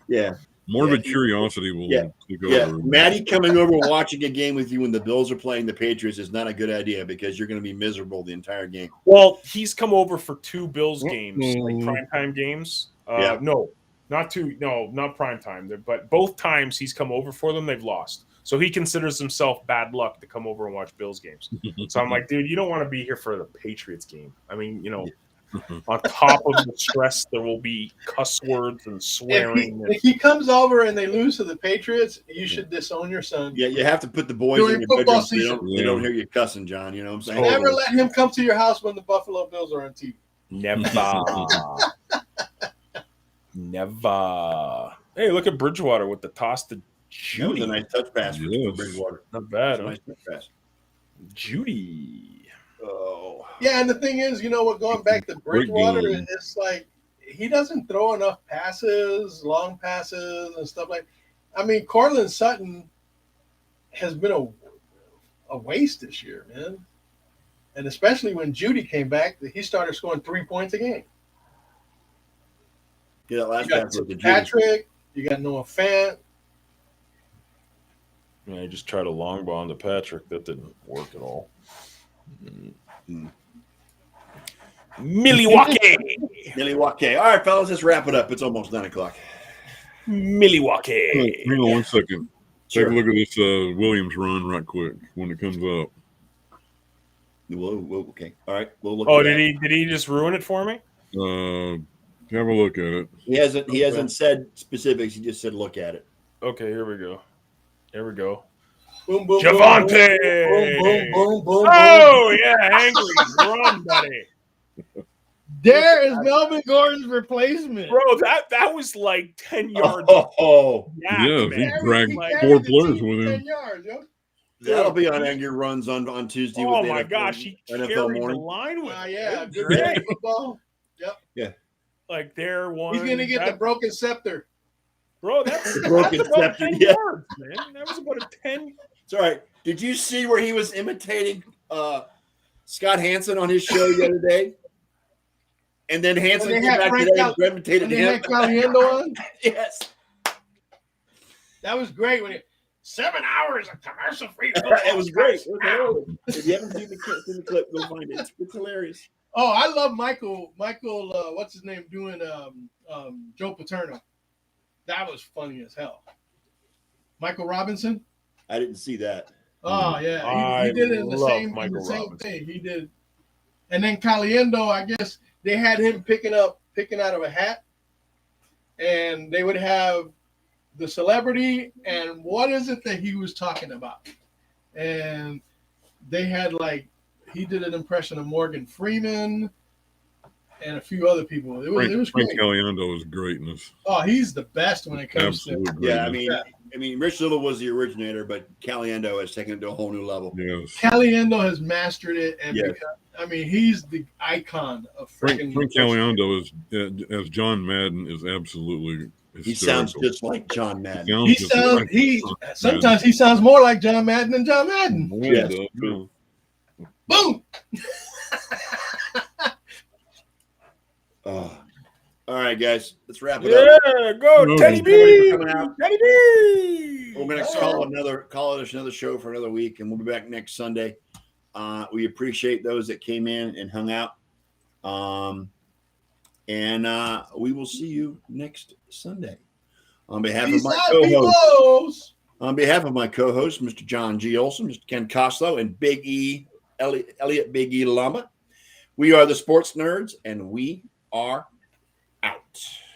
Yeah. More of a curiosity will take over. Maddie coming over watching a game with you when the Bills are playing the Patriots is not a good idea because you're going to be miserable the entire game. Well, he's come over for 2 Bills games, like primetime games. No, not primetime. But both times he's come over for them, they've lost. So he considers himself bad luck to come over and watch Bills games. So I'm like, dude, you don't want to be here for the Patriots game. I mean, on top of the stress, there will be cuss words and swearing. If he comes over and they lose to the Patriots, you should disown your son. Yeah, you have to put the boys in your bedroom so they don't hear you cussing, John. You know what I'm saying? Never let him come to your house when the Buffalo Bills are on TV. Never. Hey, look at Bridgewater with the toss to Judy. That was a nice touch pass for Bridgewater. Not bad. Nice touch pass. Judy. Oh. Yeah, and the thing is, going back to Bridgewater, it's like he doesn't throw enough passes, long passes, and stuff like. I mean, Cortland Sutton has been a waste this year, man. And especially when Judy came back, he started scoring 3 points a game. Yeah, last you got Patrick, you got Noah Fant. Yeah, I just tried a long ball to Patrick. That didn't work at all. Milwaukee. Milwaukee. All right, fellas, let's wrap it up. It's almost 9:00. Milwaukee. Hang on 1 second. Sure. Take a look at this Williams run right quick when it comes up. Whoa, okay. All right. We'll look. Oh, did he just ruin it for me? Have a look at it. He hasn't said specifics. He just said look at it. Okay, here we go. Boom, boom, Javante. boom, boom, boom, boom, Oh yeah, angry run, buddy. There is Melvin Gordon's replacement. Bro, that was like 10 yards. Oh, Yeah, Yes, man. he dragged carried 4 the players team with 10 him. yards, yo. that'll be on Angry Runs on Tuesday. Oh with my NFL, gosh, he NFL carried the morning. line with him. Yeah, It was good great. football. Like there one. He's gonna get the broken scepter. Bro, that's broken that's about scepter, 10 yeah. yards, man. That was about a 10. It's all right. Did you see where he was imitating Scott Hansen on his show the other day? And then Hansen When they came had back Frank today Cal- and imitated And they him. had Caliendo on. Yes. That was great. When 7 hours of commercial free. It was great. It was hilarious. If you haven't seen the clip, go find it. It's hilarious. Oh, I love Michael. What's his name? Doing Joe Paterno. That was funny as hell. Michael Robinson. I didn't see that. Oh yeah, he did it in the love same Michael same Robinson. thing. He did, and then Caliendo. I guess they had him picking out of a hat, and they would have the celebrity and what is it that he was talking about, and they had he did an impression of Morgan Freeman and a few other people. It was Frank great. Caliendo is greatness. Oh, he's the best when it comes Absolute to. greatness. I mean, Rich Little was the originator, but Caliendo has taken it to a whole new level. Yes. Caliendo has mastered it, and Yes. he's the icon of Frank freaking. Caliendo is as John Madden is absolutely hysterical. He sounds just like John Madden. Sometimes he sounds more like John Madden than John Madden. Yes. Boom. Oh. All right, guys, let's wrap it up. Yeah, go No, Teddy thank you B. for coming out. Teddy B. We're going to call it another show for another week, and we'll be back next Sunday. We appreciate those that came in and hung out. And we will see you next Sunday. On behalf of my co-host, Mr. John G. Olson, Mr. Ken Costlow, and Big E, Elliot Big E Lama, we are the Sports Nerds, and we are out.